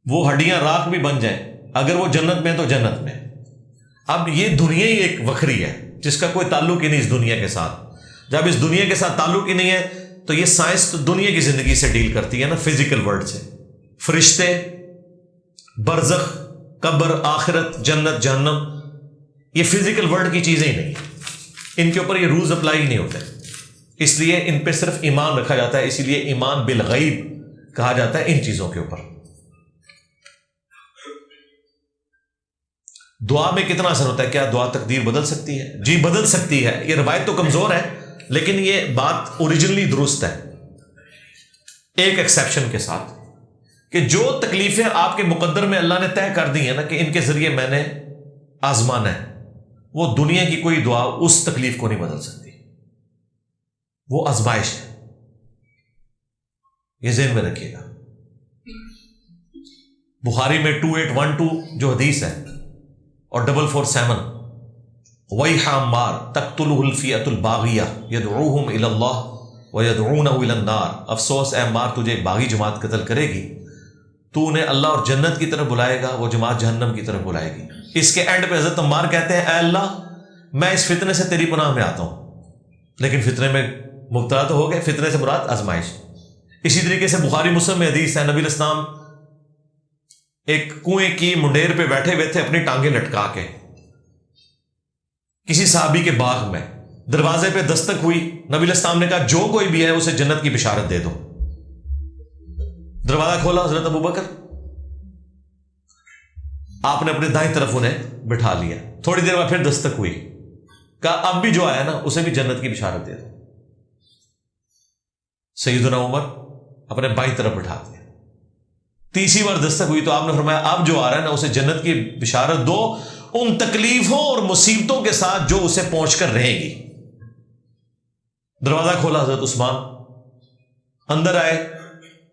وہ ہڈیاں راکھ بھی بن جائیں، اگر وہ جنت میں تو جنت میں. اب یہ دنیا ہی ایک وکھری ہے جس کا کوئی تعلق ہی نہیں اس دنیا کے ساتھ. جب اس دنیا کے ساتھ تعلق ہی نہیں ہے تو یہ سائنس تو دنیا کی زندگی سے ڈیل کرتی ہے نا، فزیکل ورلڈ سے. فرشتے، برزخ، قبر، آخرت، جنت، جہنم، یہ فزیکل ورلڈ کی چیزیں ہی نہیں ہیں، ان کے اوپر یہ رولز اپلائی ہی نہیں ہوتے. اس لیے ان پہ صرف ایمان رکھا جاتا ہے، اسی لیے ایمان بالغیب کہا جاتا ہے ان چیزوں کے اوپر. دعا میں کتنا اثر ہوتا ہے؟ کیا دعا تقدیر بدل سکتی ہے؟ جی بدل سکتی ہے. یہ روایت تو کمزور ہے لیکن یہ بات اوریجنلی درست ہے، ایک ایکسیپشن کے ساتھ، کہ جو تکلیفیں آپ کے مقدر میں اللہ نے طے کر دی ہیں نا کہ ان کے ذریعے میں نے آزمانا ہے، وہ دنیا کی کوئی دعا اس تکلیف کو نہیں بدل سکتی. وہ آزمائش ہے، یہ ذہن میں رکھیے گا. بخاری میں 2812 جو حدیث ہے اور 447 وَيْحَ عَمَّارٍ تَقْتُلُهُ الْفِئَةُ الْبَاغِيَةُ يَدْعُوهُمْ إِلَى اللَّهِ وَيَدْعُونَهُ إِلَى النَّارِ، افسوس اے عمار، تجھے ایک باغی جماعت قتل کرے گی، تو انہیں اللہ اور جنت کی طرف بلائے گا، وہ جماعت جہنم کی طرف بلائے گی۔ اس کے اینڈ پہ حضرت عمار کہتے ہیں اے اللہ میں اس فتنے سے تیری پناہ میں آتا ہوں، لیکن فتنے میں مبتلا تو ہو گئے، فتنے سے مراد آزمائش۔ اسی طریقے سے بخاری مسلم میں حدیث ہے، نبی علیہ السلام ایک کنویں کی منڈیر پہ بیٹھے ہوئے تھے اپنی ٹانگیں لٹکا کے، کسی صحابی کے باغ میں، دروازے پہ دستک ہوئی، نبی علیہ السلام نے کہا جو کوئی بھی ہے اسے جنت کی بشارت دے دو۔ دروازہ کھولا حضرت ابوبکر، آپ نے اپنے دائیں طرف انہیں بٹھا لیا، تھوڑی دیر بعد پھر دستک ہوئی، کہا اب بھی جو آیا نا اسے بھی جنت کی بشارت دے دو۔ سیدنا عمر اپنے بائیں طرف بٹھا دیا، تیسری بار دستک ہوئی تو آپ نے فرمایا اب جو آ رہا ہے نا اسے جنت کی بشارت دو، ان تکلیفوں اور مصیبتوں کے ساتھ جو اسے پہنچ کر رہے گی۔ دروازہ کھولا حضرت عثمان، اندر آئے،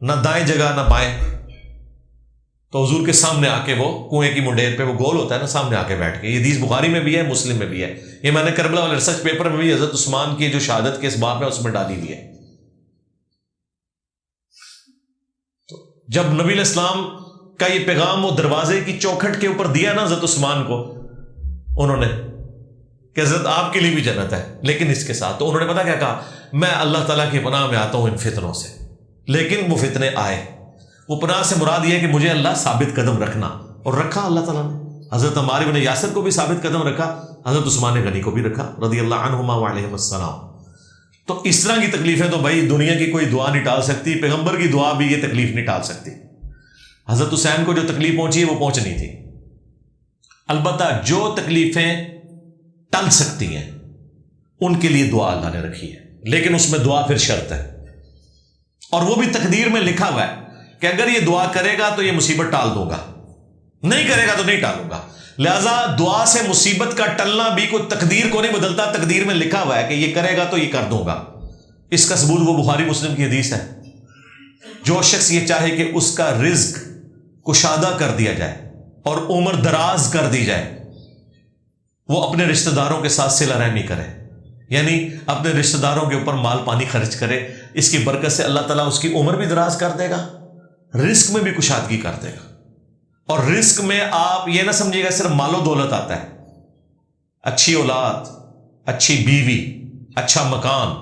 نہ دائیں جگہ نہ بائیں، تو حضور کے سامنے آ کے، وہ کنویں کی منڈیر پہ وہ گول ہوتا ہے نا، سامنے آ کے بیٹھ کے، یہ حدیث بخاری میں بھی ہے، مسلم میں بھی ہے، یہ میں نے کربلا والے ریسرچ پیپر میں بھی حضرت عثمان کی جو شہادت کے اس باب ہے اس میں ڈالی ہوئی ہے۔ تو جب نبی علیہ السلام کا یہ پیغام وہ دروازے کی چوکھٹ کے اوپر دیا نا حضرت عثمان کو انہوں نے، کہ حضرت آپ کے لیے بھی جنت ہے لیکن اس کے ساتھ، تو انہوں نے پتا کیا کہا، میں اللہ تعالیٰ کی پناہ میں آتا ہوں ان فتنوں سے، لیکن وہ فتنے آئے، وہ پناہ سے مراد یہ ہے کہ مجھے اللہ ثابت قدم رکھنا، اور رکھا اللہ تعالیٰ نے۔ حضرت عمار بن یاسر کو بھی ثابت قدم رکھا، حضرت عثمان غنی کو بھی رکھا رضی اللہ عنہما وعلیہم السلام۔ تو اس طرح کی تکلیفیں تو بھائی دنیا کی کوئی دعا نہیں ٹال سکتی، پیغمبر کی دعا بھی یہ تکلیف نہیں ٹال سکتی۔ حضرت حسین کو جو تکلیف پہنچی ہے وہ پہنچنی تھی، البتہ جو تکلیفیں ٹل سکتی ہیں ان کے لیے دعا اللہ نے رکھی ہے، لیکن اس میں دعا پھر شرط ہے، اور وہ بھی تقدیر میں لکھا ہوا ہے کہ اگر یہ دعا کرے گا تو یہ مصیبت ٹال دوں گا، نہیں کرے گا تو نہیں ٹالوں گا۔ لہذا دعا سے مصیبت کا ٹلنا بھی کوئی تقدیر کو نہیں بدلتا، تقدیر میں لکھا ہوا ہے کہ یہ کرے گا تو یہ کر دوں گا۔ اس کا ثبوت وہ بخاری مسلم کی حدیث ہے، جو شخص یہ چاہے کہ اس کا رزق کشادہ کر دیا جائے اور عمر دراز کر دی جائے، وہ اپنے رشتہ داروں کے ساتھ صلہ رحمی کرے، یعنی اپنے رشتہ داروں کے اوپر مال پانی خرچ کرے، اس کی برکت سے اللہ تعالیٰ اس کی عمر بھی دراز کر دے گا، رزق میں بھی کشادگی کر دے گا۔ اور رزق میں آپ یہ نہ سمجھیے گا صرف مال و دولت آتا ہے، اچھی اولاد، اچھی بیوی، اچھا مکان،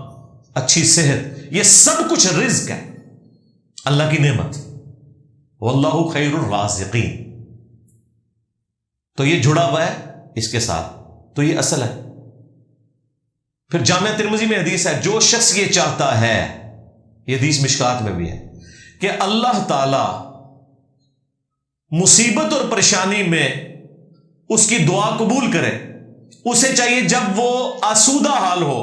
اچھی صحت، یہ سب کچھ رزق ہے، اللہ کی نعمت، واللہ خیر الرازقین۔ تو یہ جڑا ہوا ہے اس کے ساتھ، تو یہ اصل ہے۔ پھر جامعہ ترمذی میں حدیث ہے، جو شخص یہ چاہتا ہے، یہ حدیث مشکات میں بھی ہے، کہ اللہ تعالی مصیبت اور پریشانی میں اس کی دعا قبول کرے، اسے چاہیے جب وہ آسودہ حال ہو،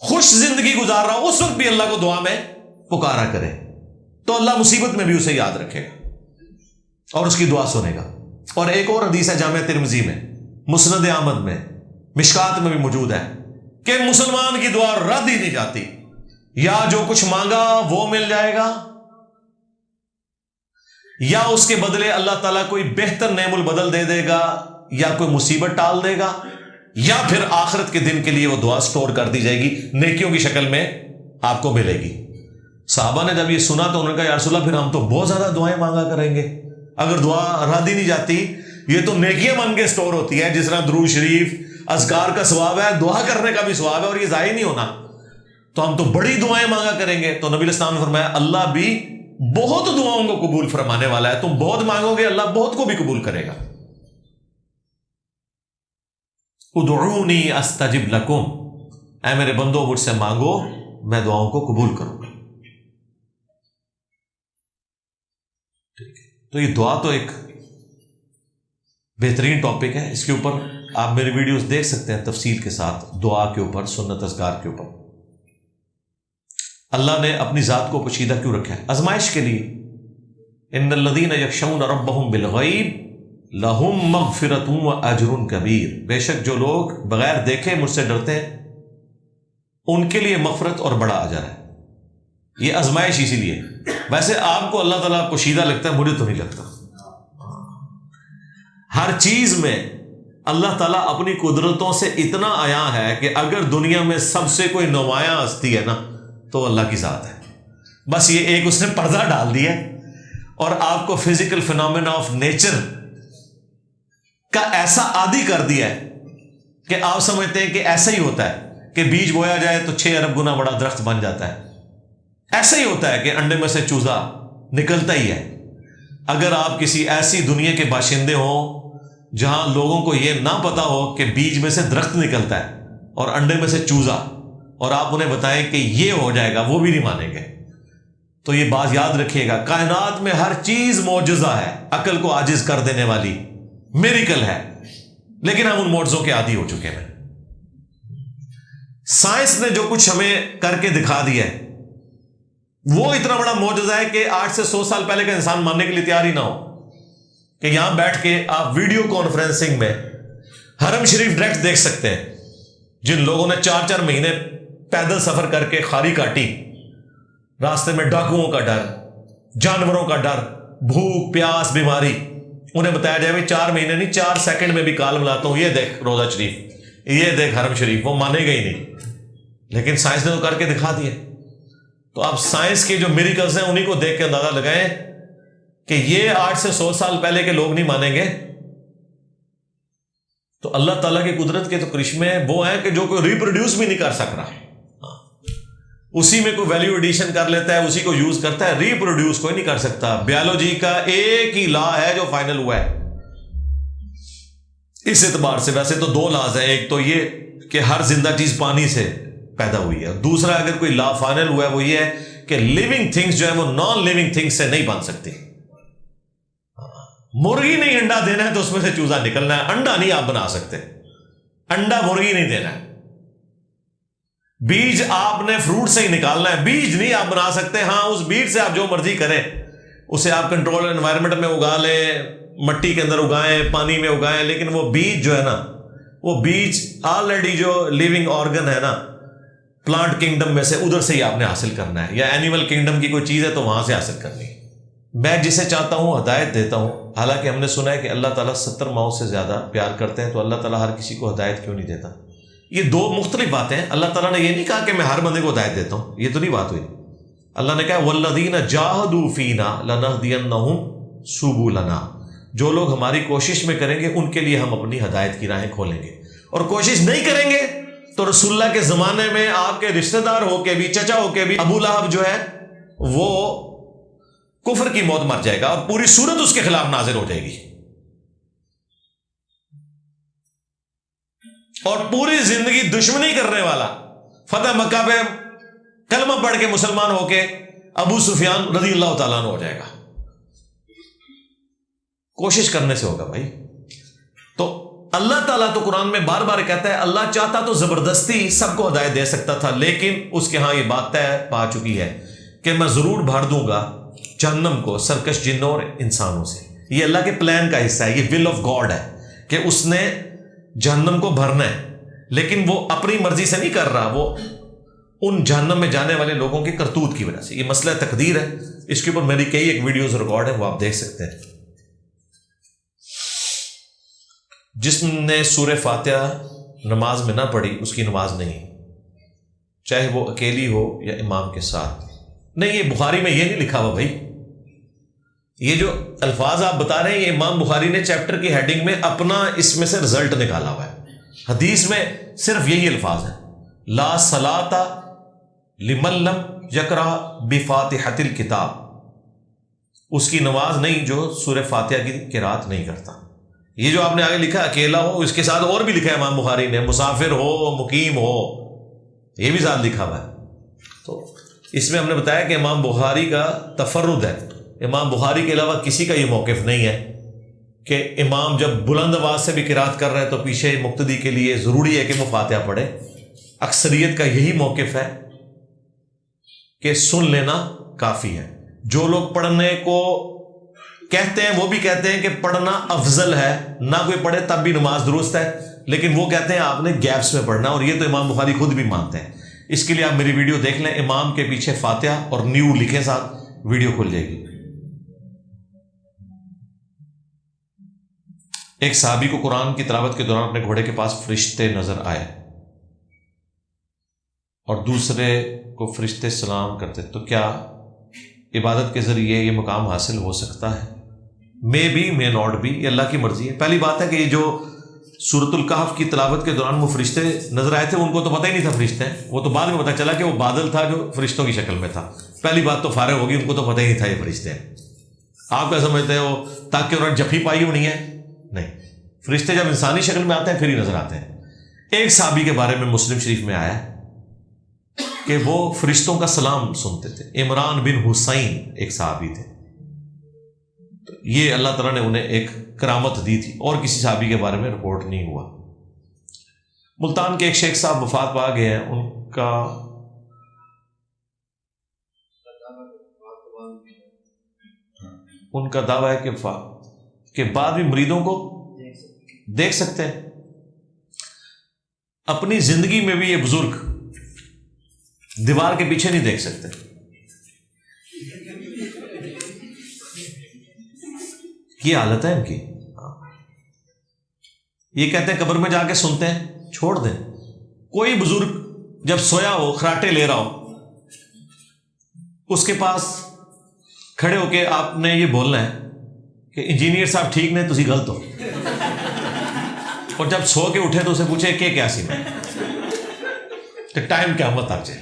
خوش زندگی گزار رہا ہو، اس وقت بھی اللہ کو دعا میں پکارا کرے، تو اللہ مصیبت میں بھی اسے یاد رکھے گا اور اس کی دعا سنے گا۔ اور ایک اور حدیث ہے جامعہ ترمذی میں، مسند احمد میں، مشکات میں بھی موجود ہے، کہ مسلمان کی دعا رد ہی نہیں جاتی، یا جو کچھ مانگا وہ مل جائے گا، یا اس کے بدلے اللہ تعالیٰ کوئی بہتر نعم البدل دے دے گا، یا کوئی مصیبت ٹال دے گا، یا پھر آخرت کے دن کے لیے وہ دعا سٹور کر دی جائے گی، نیکیوں کی شکل میں آپ کو ملے گی۔ صحابہ نے جب یہ سنا تو انہوں نے کہا یا رسول اللہ پھر ہم تو بہت زیادہ دعائیں مانگا کریں گے، اگر دعا رد ہی نہیں جاتی، یہ تو نیکیاں مان کے سٹور ہوتی ہے، جس طرح درود شریف اذکار کا ثواب ہے، دعا کرنے کا بھی ثواب ہے، اور یہ ضائع نہیں ہونا، تو ہم تو بڑی دعائیں مانگا کریں گے۔ تو نبی علیہ السلام نے فرمایا اللہ بھی بہت دعاؤں کو قبول فرمانے والا ہے، تم بہت مانگو گے اللہ بہت کو بھی قبول کرے گا۔ ادعونی استجب لکم، اے میرے بندو مجھ سے مانگو میں دعاؤں کو قبول کروں گا۔ تو یہ دعا تو ایک بہترین ٹاپک ہے، اس کے اوپر آپ میری ویڈیوز دیکھ سکتے ہیں تفصیل کے ساتھ، دعا کے اوپر، سنت اذکار کے اوپر۔ اللہ نے اپنی ذات کو پوشیدہ کیوں رکھا ہے؟ آزمائش کے لیے۔ ان الذین یخشون ربہم بالغیب لہم مغفرۃ واجر کبیر، بے شک جو لوگ بغیر دیکھے مجھ سے ڈرتے ہیں ان کے لیے مغفرت اور بڑا اجر ہے۔ یہ آزمائش اسی لیے ویسے آپ کو اللہ تعالیٰ پوشیدہ لگتا ہے، مجھے تو نہیں لگتا. ہر چیز میں اللہ تعالیٰ اپنی قدرتوں سے اتنا آیا ہے کہ اگر دنیا میں سب سے کوئی نمایاں ہستی ہے نا تو اللہ کی ذات ہے. بس یہ ایک اس نے پردہ ڈال دیا اور آپ کو فزیکل فینومینا آف نیچر کا ایسا عادی کر دیا ہے کہ آپ سمجھتے ہیں کہ ایسا ہی ہوتا ہے کہ بیج بویا جائے تو 6 ارب گنا بڑا درخت بن جاتا ہے. ایسا ہی ہوتا ہے کہ انڈے میں سے چوزا نکلتا ہی ہے. اگر آپ کسی ایسی دنیا کے باشندے ہوں جہاں لوگوں کو یہ نہ پتا ہو کہ بیج میں سے درخت نکلتا ہے اور انڈے میں سے چوزا، اور آپ انہیں بتائیں کہ یہ ہو جائے گا، وہ بھی نہیں مانیں گے. تو یہ بات یاد رکھیے گا، کائنات میں ہر چیز معجزہ ہے، عقل کو عاجز کر دینے والی میریکل ہے، لیکن ہم ان معجزوں کے عادی ہو چکے ہیں. سائنس نے جو کچھ ہمیں کر کے دکھا دیا ہے وہ اتنا بڑا معجزہ ہے کہ 8 سے 100 سال پہلے کا انسان ماننے کے لیے تیار ہی نہ ہو کہ یہاں بیٹھ کے آپ ویڈیو کانفرنسنگ میں حرم شریف ڈائریکٹ دیکھ سکتے ہیں. جن لوگوں نے 4 مہینے پیدل سفر کر کے خاری کاٹی، راستے میں ڈاکوؤں کا ڈر، جانوروں کا ڈر، بھوک پیاس بیماری، انہیں بتایا جائے بھی 4 مہینے نہیں 4 سیکنڈ میں بھی کال ملاتا ہوں، یہ دیکھ روزہ شریف، یہ دیکھ حرم شریف. وہ مانے گا ہی نہیں، لیکن سائنس نے تو کر کے دکھا دیا. تو آپ سائنس کے جو میریکلز ہیں انہیں کو دیکھ کے اندازہ لگائیں کہ یہ 8 سے 100 سال پہلے کے لوگ نہیں مانیں گے. تو اللہ تعالیٰ کی قدرت کے تو کرشمے وہ ہیں کہ جو کوئی ریپروڈیوس بھی نہیں کر سک رہا، اسی میں کوئی ویلیو ایڈیشن کر لیتا ہے، اسی کو یوز کرتا ہے، ریپروڈیوس کوئی نہیں کر سکتا. بیالوجی کا ایک ہی لا ہے جو فائنل ہوا ہے. اس اعتبار سے ویسے تو 2 لاز ہیں، ایک تو یہ کہ ہر زندہ چیز پانی سے پیدا ہوئی ہے، دوسرا اگر کوئی لا فائنل ہوا ہے وہ یہ ہے کہ لیونگ تھنگس جو ہے وہ نان لیونگ تھنگس سے نہیں بن سکتی. مرغی نہیں انڈا دینا ہے تو اس میں سے چوزا نکلنا ہے، انڈا نہیں آپ بنا سکتے، انڈا مرغی نہیں دینا ہے. بیج آپ نے فروٹ سے ہی نکالنا ہے، بیج نہیں آپ بنا سکتے. ہاں اس بیج سے آپ جو مرضی کریں، اسے آپ کنٹرول انوائرمنٹ میں اگا لیں، مٹی کے اندر اگائیں، پانی میں اگائیں، لیکن وہ بیج جو ہے نا، وہ بیج آلریڈی جو لیونگ آرگن ہے نا پلانٹ کنگڈم میں سے ادھر سے ہی آپ نے حاصل کرنا ہے، یا اینیمل کنگڈم کی کوئی چیز ہے تو وہاں سے حاصل کرنی ہے. میں جسے چاہتا ہوں ہدایت دیتا ہوں. حالانکہ ہم نے سنا ہے کہ اللہ تعالیٰ 70 ماؤں سے زیادہ پیار کرتے ہیں، تو اللہ تعالیٰ ہر کسی کو ہدایت کیوں نہیں دیتا؟ یہ 2 مختلف باتیں ہیں. اللہ تعالیٰ نے یہ نہیں کہا کہ میں ہر بندے کو ہدایت دیتا ہوں، یہ تو نہیں بات ہوئی. اللہ نے کہا والذین جاہدوا فینا لنہدینہم سبلنا، جو لوگ ہماری کوشش میں کریں گے ان کے لیے ہم اپنی ہدایت کی راہیں کھولیں گے. اور کوشش نہیں کریں گے تو رسول اللہ کے زمانے میں آپ کے رشتہ دار ہو کے بھی، چچا ہو کے بھی، ابو لہب جو ہے وہ کفر کی موت مر جائے گا اور پوری صورت اس کے خلاف نازل ہو جائے گی، اور پوری زندگی دشمنی کرنے والا فتح مکہ پہ کلمہ پڑھ کے مسلمان ہو کے ابو سفیان رضی اللہ تعالیٰ عنہ ہو جائے گا. کوشش کرنے سے ہوگا بھائی. تو اللہ تعالیٰ تو قرآن میں بار بار کہتا ہے اللہ چاہتا تو زبردستی سب کو ہدایت دے سکتا تھا، لیکن اس کے ہاں یہ بات طے پا چکی ہے کہ میں ضرور بھر دوں گا جہنم کو سرکش جنوں اور انسانوں سے. یہ اللہ کے پلان کا حصہ ہے، یہ ول آف گاڈ ہے کہ اس نے جہنم کو بھرنا ہے، لیکن وہ اپنی مرضی سے نہیں کر رہا، وہ ان جہنم میں جانے والے لوگوں کی کرتوت کی وجہ سے. یہ مسئلہ تقدیر ہے، اس کے اوپر میری کئی ایک ویڈیوز ریکارڈ ہیں، وہ آپ دیکھ سکتے ہیں. جس نے سورہ فاتحہ نماز میں نہ پڑھی اس کی نماز نہیں، چاہے وہ اکیلی ہو یا امام کے ساتھ. نہیں، یہ بخاری میں یہ نہیں لکھا ہوا بھائی. یہ جو الفاظ آپ بتا رہے ہیں یہ امام بخاری نے چیپٹر کی ہیڈنگ میں اپنا اس میں سے رزلٹ نکالا ہوا ہے. حدیث میں صرف یہی الفاظ ہیں، لا صلاۃ لمن لم یقرأ بفاتحۃ الکتاب، اس کی نماز نہیں جو سورہ فاتحہ کی قرات نہیں کرتا. یہ جو آپ نے آگے لکھا اکیلا ہو، اس کے ساتھ اور بھی لکھا ہے امام بخاری نے، مسافر ہو، مقیم ہو، یہ بھی ساتھ لکھا ہوا ہے. تو اس میں ہم نے بتایا کہ امام بخاری کا تفرد ہے، امام بخاری کے علاوہ کسی کا یہ موقف نہیں ہے کہ امام جب بلند آواز سے بھی قرات کر رہا ہے تو پیچھے مقتدی کے لیے ضروری ہے کہ وہ فاتحہ پڑھے. اکثریت کا یہی موقف ہے کہ سن لینا کافی ہے. جو لوگ پڑھنے کو کہتے ہیں وہ بھی کہتے ہیں کہ پڑھنا افضل ہے، نہ کوئی پڑھے تب بھی نماز درست ہے، لیکن وہ کہتے ہیں آپ نے گیپس میں پڑھنا، اور یہ تو امام بخاری خود بھی مانتے ہیں. اس کے لیے آپ میری ویڈیو دیکھ لیں، امام کے پیچھے فاتحہ اور نیو لکھیں ساتھ، ویڈیو کھل جائے گی. ایک صحابی کو قرآن کی تلاوت کے دوران اپنے گھوڑے کے پاس فرشتے نظر آئے اور دوسرے کو فرشتے سلام کرتے، تو کیا عبادت کے ذریعے یہ مقام حاصل ہو سکتا ہے؟ May be may not be, یہ اللہ کی مرضی ہے. پہلی بات ہے کہ یہ جو سورۃ الکہف کی تلاوت کے دوران وہ فرشتے نظر آئے تھے، ان کو تو پتہ ہی نہیں تھا فرشتے ہیں، وہ تو بعد میں پتہ چلا کہ وہ بادل تھا جو فرشتوں کی شکل میں تھا. پہلی بات تو فارغ ہوگی، ان کو تو پتہ ہی نہیں تھا یہ فرشتے ہیں. آپ کیا سمجھتے ہو تاکہ انہوں نے جفی پائی ہونی ہے؟ نہیں، فرشتے جب انسانی شکل میں آتے ہیں پھر ہی نظر آتے ہیں. ایک صحابی کے بارے میں مسلم شریف میں آیا کہ وہ فرشتوں کا سلام سنتے تھے. عمران بن حسین ایک صحابی تھے. تو یہ اللہ تعالیٰ نے انہیں ایک کرامت دی تھی، اور کسی صحابی کے بارے میں رپورٹ نہیں ہوا. ملتان کے ایک شیخ صاحب وفات پا گئے ہیں، ان کا دعویٰ ہے کہ بعد بھی مریدوں کو دیکھ سکتے ہیں. اپنی زندگی میں بھی یہ بزرگ دیوار کے پیچھے نہیں دیکھ سکتے. یہ حالت ہے ان کی. یہ کہتے ہیں قبر میں جا کے سنتے ہیں، چھوڑ دیں. کوئی بزرگ جب سویا ہو، خراٹے لے رہا ہو، اس کے پاس کھڑے ہو کے آپ نے یہ بولنا ہے کہ انجینئر صاحب ٹھیک نہیں، تسی غلط ہو. اور جب سو کے اٹھے تو اسے پوچھے کہ کیا سی میں تو ٹائم قیامت آ جائے.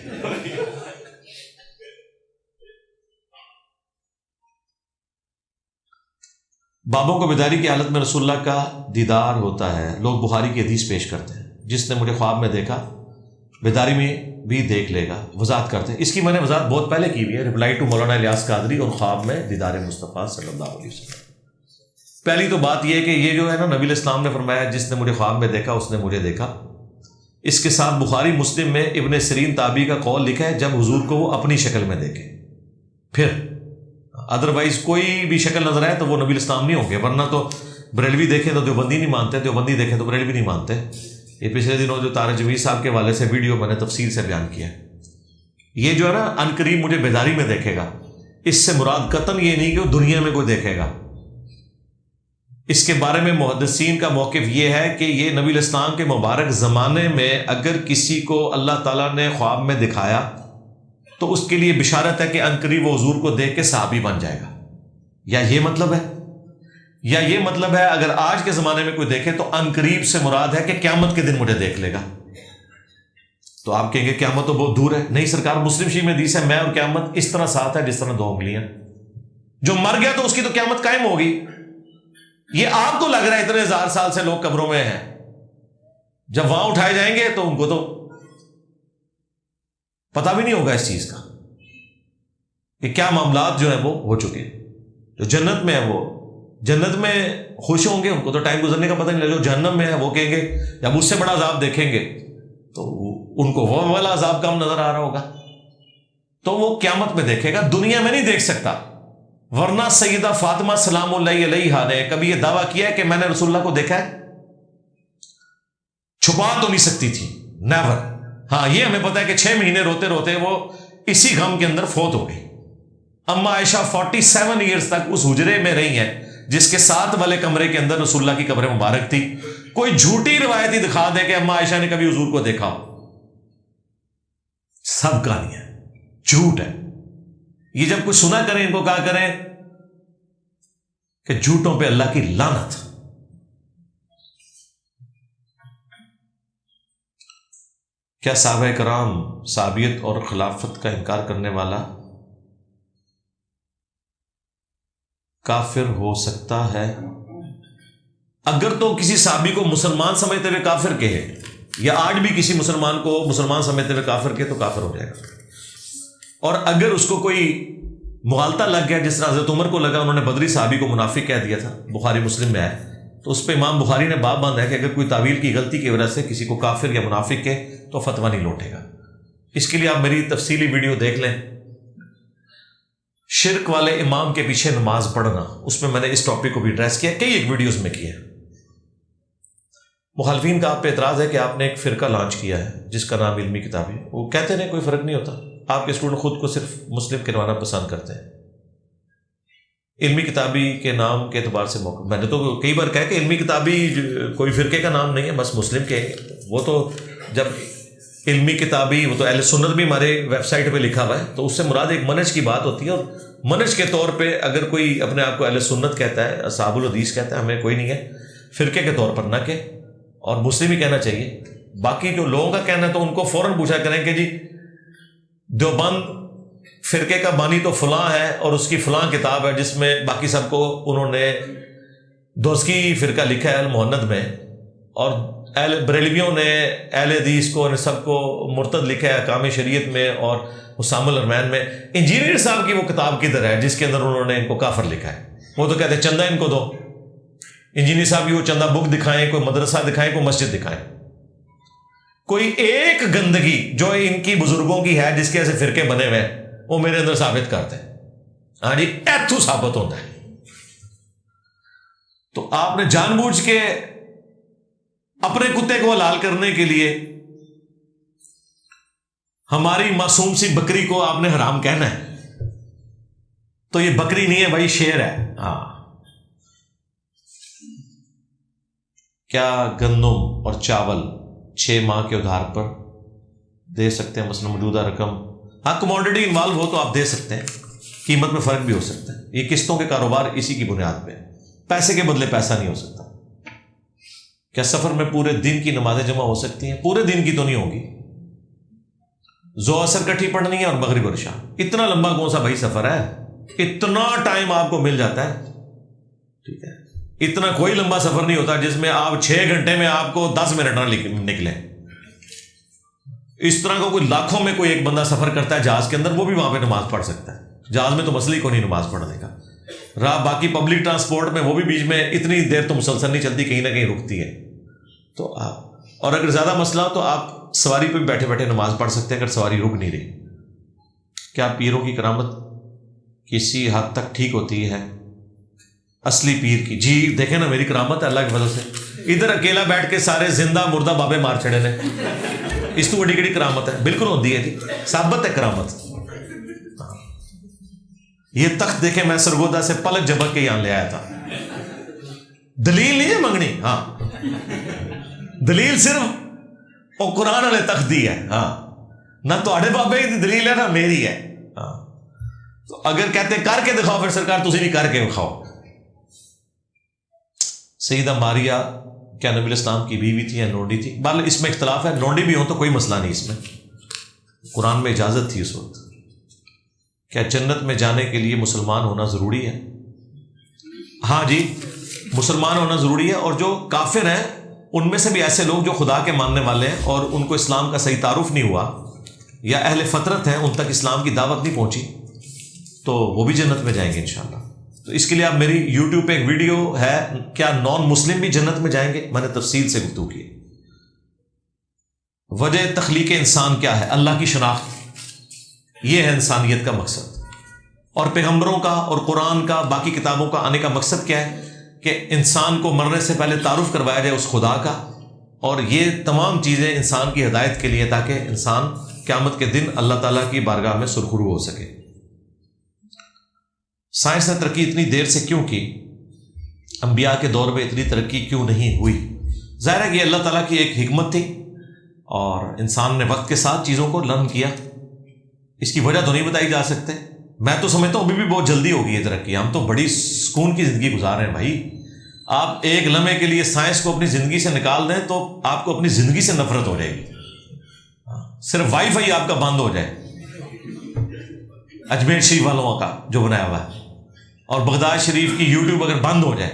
بابوں کو بیداری کی حالت میں رسول اللہ کا دیدار ہوتا ہے. لوگ بخاری کی حدیث پیش کرتے ہیں، جس نے مجھے خواب میں دیکھا بیداری میں بھی دیکھ لے گا. وضاحت کرتے ہیں. اس کی میں نے وضاحت بہت پہلے کی ہوئی ہے، رپلائی ٹو مولانا الیاس قادری اور خواب میں دیدار مصطفیٰ صلی اللہ علیہ وسلم. پہلی تو بات یہ ہے کہ یہ جو ہے نا، نبی الاسلام نے فرمایا جس نے مجھے خواب میں دیکھا اس نے مجھے دیکھا. اس کے ساتھ بخاری مسلم میں ابن سیرین تابعی کا قول لکھا ہے جب حضور کو وہ اپنی شکل میں دیکھے. پھر ادروائز کوئی بھی شکل نظر آئے تو وہ نبی الاسلام نہیں ہوں گے، ورنہ تو بریلوی دیکھیں تو دیوبندی نہیں مانتے، دیوبندی دیکھیں تو بریلوی نہیں مانتے. یہ پچھلے دنوں جو طارق جمیل صاحب کے حوالے سے ویڈیو میں نے تفصیل سے بیان کیا ہے. یہ جو ہے نا ان قریب مجھے بیداری میں دیکھے گا، اس سے مراد قطعاً یہ نہیں کہ وہ دنیا میں کوئی دیکھے گا. اس کے بارے میں محدثین کا موقف یہ ہے کہ یہ نبی الاسلام کے مبارک زمانے میں اگر کسی کو اللہ تعالیٰ نے خواب میں دکھایا تو اس کے لیے بشارت ہے کہ عنقریب وہ حضور کو دیکھ کے صحابی بن جائے گا. یا یہ مطلب ہے، یا یہ مطلب ہے اگر آج کے زمانے میں کوئی دیکھے تو عنقریب سے مراد ہے کہ قیامت کے دن مجھے دیکھ لے گا. تو آپ کہیں گے قیامت تو بہت دور ہے. نہیں سرکار، مسلم شریف میں حدیث ہے میں اور قیامت اس طرح ساتھ ہے جس طرح دو انگلیاں. جو مر گیا تو اس کی تو قیامت قائم ہوگی. یہ آپ کو لگ رہا ہے اتنے ہزار سال سے لوگ قبروں میں ہیں، جب وہاں اٹھائے جائیں گے تو ان کو تو پتہ بھی نہیں ہوگا اس چیز کا کہ کیا معاملات جو ہیں وہ ہو چکے. جو جنت میں ہے وہ جنت میں خوش ہوں گے، ان کو تو ٹائم گزرنے کا پتہ نہیں لگا. جو جہنم میں ہے وہ کہیں گے جب اس سے بڑا عذاب دیکھیں گے تو ان کو وہ والا عذاب کم نظر آ رہا ہوگا. تو وہ قیامت میں دیکھے گا، دنیا میں نہیں دیکھ سکتا. ورنہ سیدہ فاطمہ سلام اللہ علیہا نے کبھی یہ دعویٰ کیا ہے کہ میں نے رسول اللہ کو دیکھا ہے؟ چھپا تو نہیں سکتی تھی، نیور. ہاں یہ ہمیں پتا ہے کہ 6 مہینے روتے روتے وہ اسی غم کے اندر فوت ہو گئی. اما عائشہ 47 ایئرز تک اس حجرے میں رہی ہیں جس کے 7 والے کمرے کے اندر رسول اللہ کی قبر مبارک تھی. کوئی جھوٹی روایت ہی دکھا دے کہ اما عائشہ نے کبھی حضور کو دیکھا، سب کہانی ہے، جھوٹ ہے. یہ جب کچھ سنا کریں ان کو کہا کریں کہ جھوٹوں پہ اللہ کی لعنت. کیا صحابہ کرام صحابیت اور خلافت کا انکار کرنے والا کافر ہو سکتا ہے؟ اگر تو کسی صحابی کو مسلمان سمجھتے ہوئے کافر کہے، یا آج بھی کسی مسلمان کو مسلمان سمجھتے ہوئے کافر کہے تو کافر ہو جائے گا. اور اگر اس کو کوئی مغالطہ لگ گیا، جس طرح حضرت عمر کو لگا، انہوں نے بدری صحابی کو منافق کہہ دیا تھا، بخاری مسلم میں آئے، تو اس پہ امام بخاری نے باب باندھا ہے کہ اگر کوئی تعویل کی غلطی کی وجہ سے کسی کو کافر یا منافق کہے تو فتویٰ نہیں لوٹے گا. اس کے لیے آپ میری تفصیلی ویڈیو دیکھ لیں، شرک والے امام کے پیچھے نماز پڑھنا. اس میں نے اس ٹاپک کو بھی ایڈریس کیا، کئی ایک ویڈیوز میں کیا. مخالفین کا آپ پہ اعتراض ہے کہ آپ نے ایک فرقہ لانچ کیا ہے جس کا نام علمی کتابی. وہ کہتے ہیں کوئی فرق نہیں ہوتا، آپ کے اسٹوڈنٹ خود کو صرف مسلم کروانا پسند کرتے ہیں. علمی کتابی کے نام کے اعتبار سے موقع، میں نے تو کئی بار کہا کہ علمی کتابی کوئی فرقے کا نام نہیں ہے، بس مسلم کے، وہ تو جب علمی کتابی، وہ تو اہل سنت بھی ہمارے ویب سائٹ پہ لکھا ہوا ہے، تو اس سے مراد ایک منہج کی بات ہوتی ہے، اور منہج کے طور پہ اگر کوئی اپنے آپ کو اہل سنت کہتا ہے، اصحاب الحدیث کہتا ہے، ہمیں کوئی نہیں ہے، فرقے کے طور پر نہ کہ، اور مسلم ہی کہنا چاہیے۔ باقی جو لوگوں کا کہنا ہے تو ان کو فوراً پوچھا کریں کہ جی دیوبند فرقے کا بانی تو فلاں ہے اور اس کی فلاں کتاب ہے جس میں باقی سب کو انہوں نے دوسکی فرقہ لکھا ہے المحند میں، اور اہل بریلویوں نے اہل حدیث کو سب کو مرتد لکھا ہے احکام شریعت میں اور حسام الرحمین میں۔ انجینئر صاحب کی وہ کتاب کدھر ہے جس کے اندر انہوں نے ان کو کافر لکھا ہے؟ وہ تو کہتے ہیں چندہ ان کو دو، انجینئر صاحب کی وہ چندہ بک دکھائیں، کوئی مدرسہ دکھائیں، کوئی مسجد دکھائیں، کوئی ایک گندگی جو ان کی بزرگوں کی ہے جس کے ایسے فرقے بنے ہوئے ہیں وہ میرے اندر ثابت کرتے ہیں۔ ہاں جی، ایتھو ثابت ہوتا ہے۔ تو آپ نے جان بوجھ کے اپنے کتے کو حلال کرنے کے لیے ہماری معصوم سی بکری کو آپ نے حرام کہنا ہے، تو یہ بکری نہیں ہے بھائی، شیر ہے۔ ہاں، کیا گندم اور چاول 6 ماہ کے ادھار پر دے سکتے ہیں؟ مثلا موجودہ رقم، ہاں کموڈٹی انوالو ہو تو آپ دے سکتے ہیں، قیمت میں فرق بھی ہو سکتا ہے، یہ قسطوں کے کاروبار اسی کی بنیاد پہ، پیسے کے بدلے پیسہ نہیں ہو سکتا۔ کیا سفر میں پورے دن کی نمازیں جمع ہو سکتی ہیں؟ پورے دن کی تو نہیں ہوگی، ظہر اثر کٹھی پڑھنی ہے اور مغرب اور عشاء۔ اتنا لمبا کون سا بھائی سفر ہے؟ اتنا ٹائم آپ کو مل جاتا ہے، ٹھیک ہے، اتنا کوئی لمبا سفر نہیں ہوتا جس میں آپ 6 گھنٹے میں آپ کو 10 منٹ نہ نکلیں۔ اس طرح کا کوئی لاکھوں میں کوئی ایک بندہ سفر کرتا ہے جہاز کے اندر، وہ بھی وہاں پہ نماز پڑھ سکتا ہے۔ جہاز میں تو مسئلہ ہی کو نہیں نماز پڑھنے کا، راہ باقی پبلک ٹرانسپورٹ میں وہ بھی بیچ میں اتنی دیر تو مسلسل نہیں چلتی، کہیں نہ کہیں رکتی ہے۔ تو آپ، اور اگر زیادہ مسئلہ ہو تو آپ سواری پہ بیٹھے بیٹھے نماز پڑھ سکتے ہیں اگر سواری رک نہیں رہی۔ کیا پیروں کی کرامت کسی حد تک ٹھیک ہوتی ہے؟ اصلی پیر کی؟ جی دیکھیں نا، میری کرامت ہے اللہ کی وجہ سے، ادھر اکیلا بیٹھ کے سارے زندہ مردہ بابے مار چھڑے نے، اس تو بڑی بڑی کرامت ہے، بالکل ہوتی ہے جی، ثابت ہے کرامت۔ یہ تخت دیکھیں، میں سرگودا سے پلک جھپک کے یہاں لے آیا تھا، دلیل نہیں ہے منگنی، ہاں دلیل صرف وہ قرآن والے تخت دی ہے، ہاں نہ تواڈے بابے کی دلیل ہے نہ میری ہے، ہاں تو اگر کہتے کر کے دکھاؤ پھر سرکار تسی بھی کر کے دکھاؤ۔ سیدہ ماریہ کیا نبی الاسلام کی بیوی تھی یا لونڈی تھی؟ بہرحال اس میں اختلاف ہے، لونڈی بھی ہوں تو کوئی مسئلہ نہیں، اس میں قرآن میں اجازت تھی اس وقت۔ کیا جنت میں جانے کے لیے مسلمان ہونا ضروری ہے؟ ہاں جی، مسلمان ہونا ضروری ہے، اور جو کافر ہیں ان میں سے بھی ایسے لوگ جو خدا کے ماننے والے ہیں اور ان کو اسلام کا صحیح تعارف نہیں ہوا، یا اہل فطرت ہیں ان تک اسلام کی دعوت نہیں پہنچی، تو وہ بھی جنت میں جائیں گے انشاءاللہ۔ تو اس کے لیے آپ میری یوٹیوب پہ ایک ویڈیو ہے، کیا نان مسلم بھی جنت میں جائیں گے، میں نے تفصیل سے گفتگو کی۔ وجہ تخلیق انسان کیا ہے؟ اللہ کی شناخت، یہ ہے انسانیت کا مقصد، اور پیغمبروں کا اور قرآن کا باقی کتابوں کا آنے کا مقصد کیا ہے کہ انسان کو مرنے سے پہلے تعارف کروایا جائے اس خدا کا، اور یہ تمام چیزیں انسان کی ہدایت کے لیے تاکہ انسان قیامت کے دن اللہ تعالیٰ کی بارگاہ میں سرخرو ہو سکے۔ سائنس نے ترقی اتنی دیر سے کیوں کی؟ انبیاء کے دور میں اتنی ترقی کیوں نہیں ہوئی؟ ظاہر ہے کہ اللہ تعالیٰ کی ایک حکمت تھی اور انسان نے وقت کے ساتھ چیزوں کو لرن کیا، اس کی وجہ تو نہیں بتائی جا سکتے۔ میں تو سمجھتا ہوں ابھی بھی بہت جلدی ہوگی یہ ترقی، ہم تو بڑی سکون کی زندگی گزار رہے ہیں بھائی۔ آپ ایک لمحے کے لیے سائنس کو اپنی زندگی سے نکال دیں تو آپ کو اپنی زندگی سے نفرت ہو جائے گی، صرف وائی فائی آپ کا بند ہو جائے، اجمیر شریف والوں کا جو بنایا ہوا ہے، اور بغداد شریف کی یوٹیوب اگر بند ہو جائے،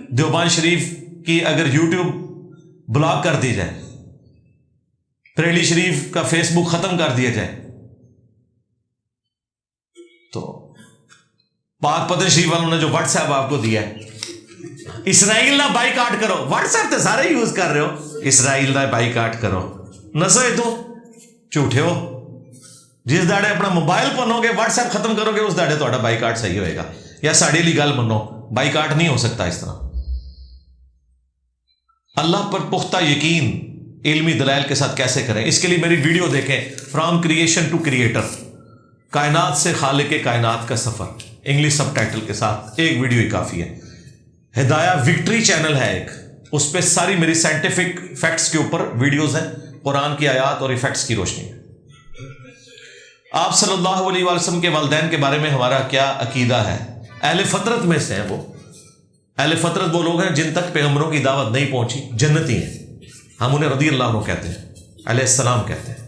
دیوبند شریف کی اگر یوٹیوب بلاک کر دی جائے، بریلی شریف کا فیس بک ختم کر دیا جائے، تو پاک پتن شریف والوں نے جو واٹس ایپ آپ کو دیا ہے، اسرائیل نہ بائی کاٹ کرو، واٹس ایپ تو سارے یوز کر رہے ہو، اسرائیل نہ بائی کاٹ کرو، نسو تو جھوٹے ہو، جس داڑے اپنا موبائل پنو گے واٹس ایپ ختم کرو گے اس داڑے تھوڑا بائی کاٹ صحیح ہوئے گا، یا ساڑی لی گل منو، بائی کاٹ نہیں ہو سکتا اس طرح۔ اللہ پر پختہ یقین علمی دلائل کے ساتھ کیسے کریں؟ اس کے لیے میری ویڈیو دیکھیں، فرام کریشن ٹو کریٹر، کائنات سے خالق کائنات کا سفر، انگلش سب ٹائٹل کے ساتھ، ایک ویڈیو ہی کافی ہے. ہدایہ وکٹری چینل ہے ایک، اس پہ ساری میری سائنٹیفک فیکٹس کے اوپر ویڈیوز ہیں، قرآن کی آیات اور ایفیکٹس کی روشنی میں. آپ صلی اللہ علیہ وسلم کے والدین کے بارے میں ہمارا کیا عقیدہ ہے؟ اہل فطرت میں سے ہیں وہ. اہل فطرت وہ لوگ ہیں جن تک پیغمبروں کی دعوت نہیں پہنچی، جنتی ہیں. ہم انہیں رضی اللہ عنہ کہتے ہیں، علیہ السلام کہتے ہیں.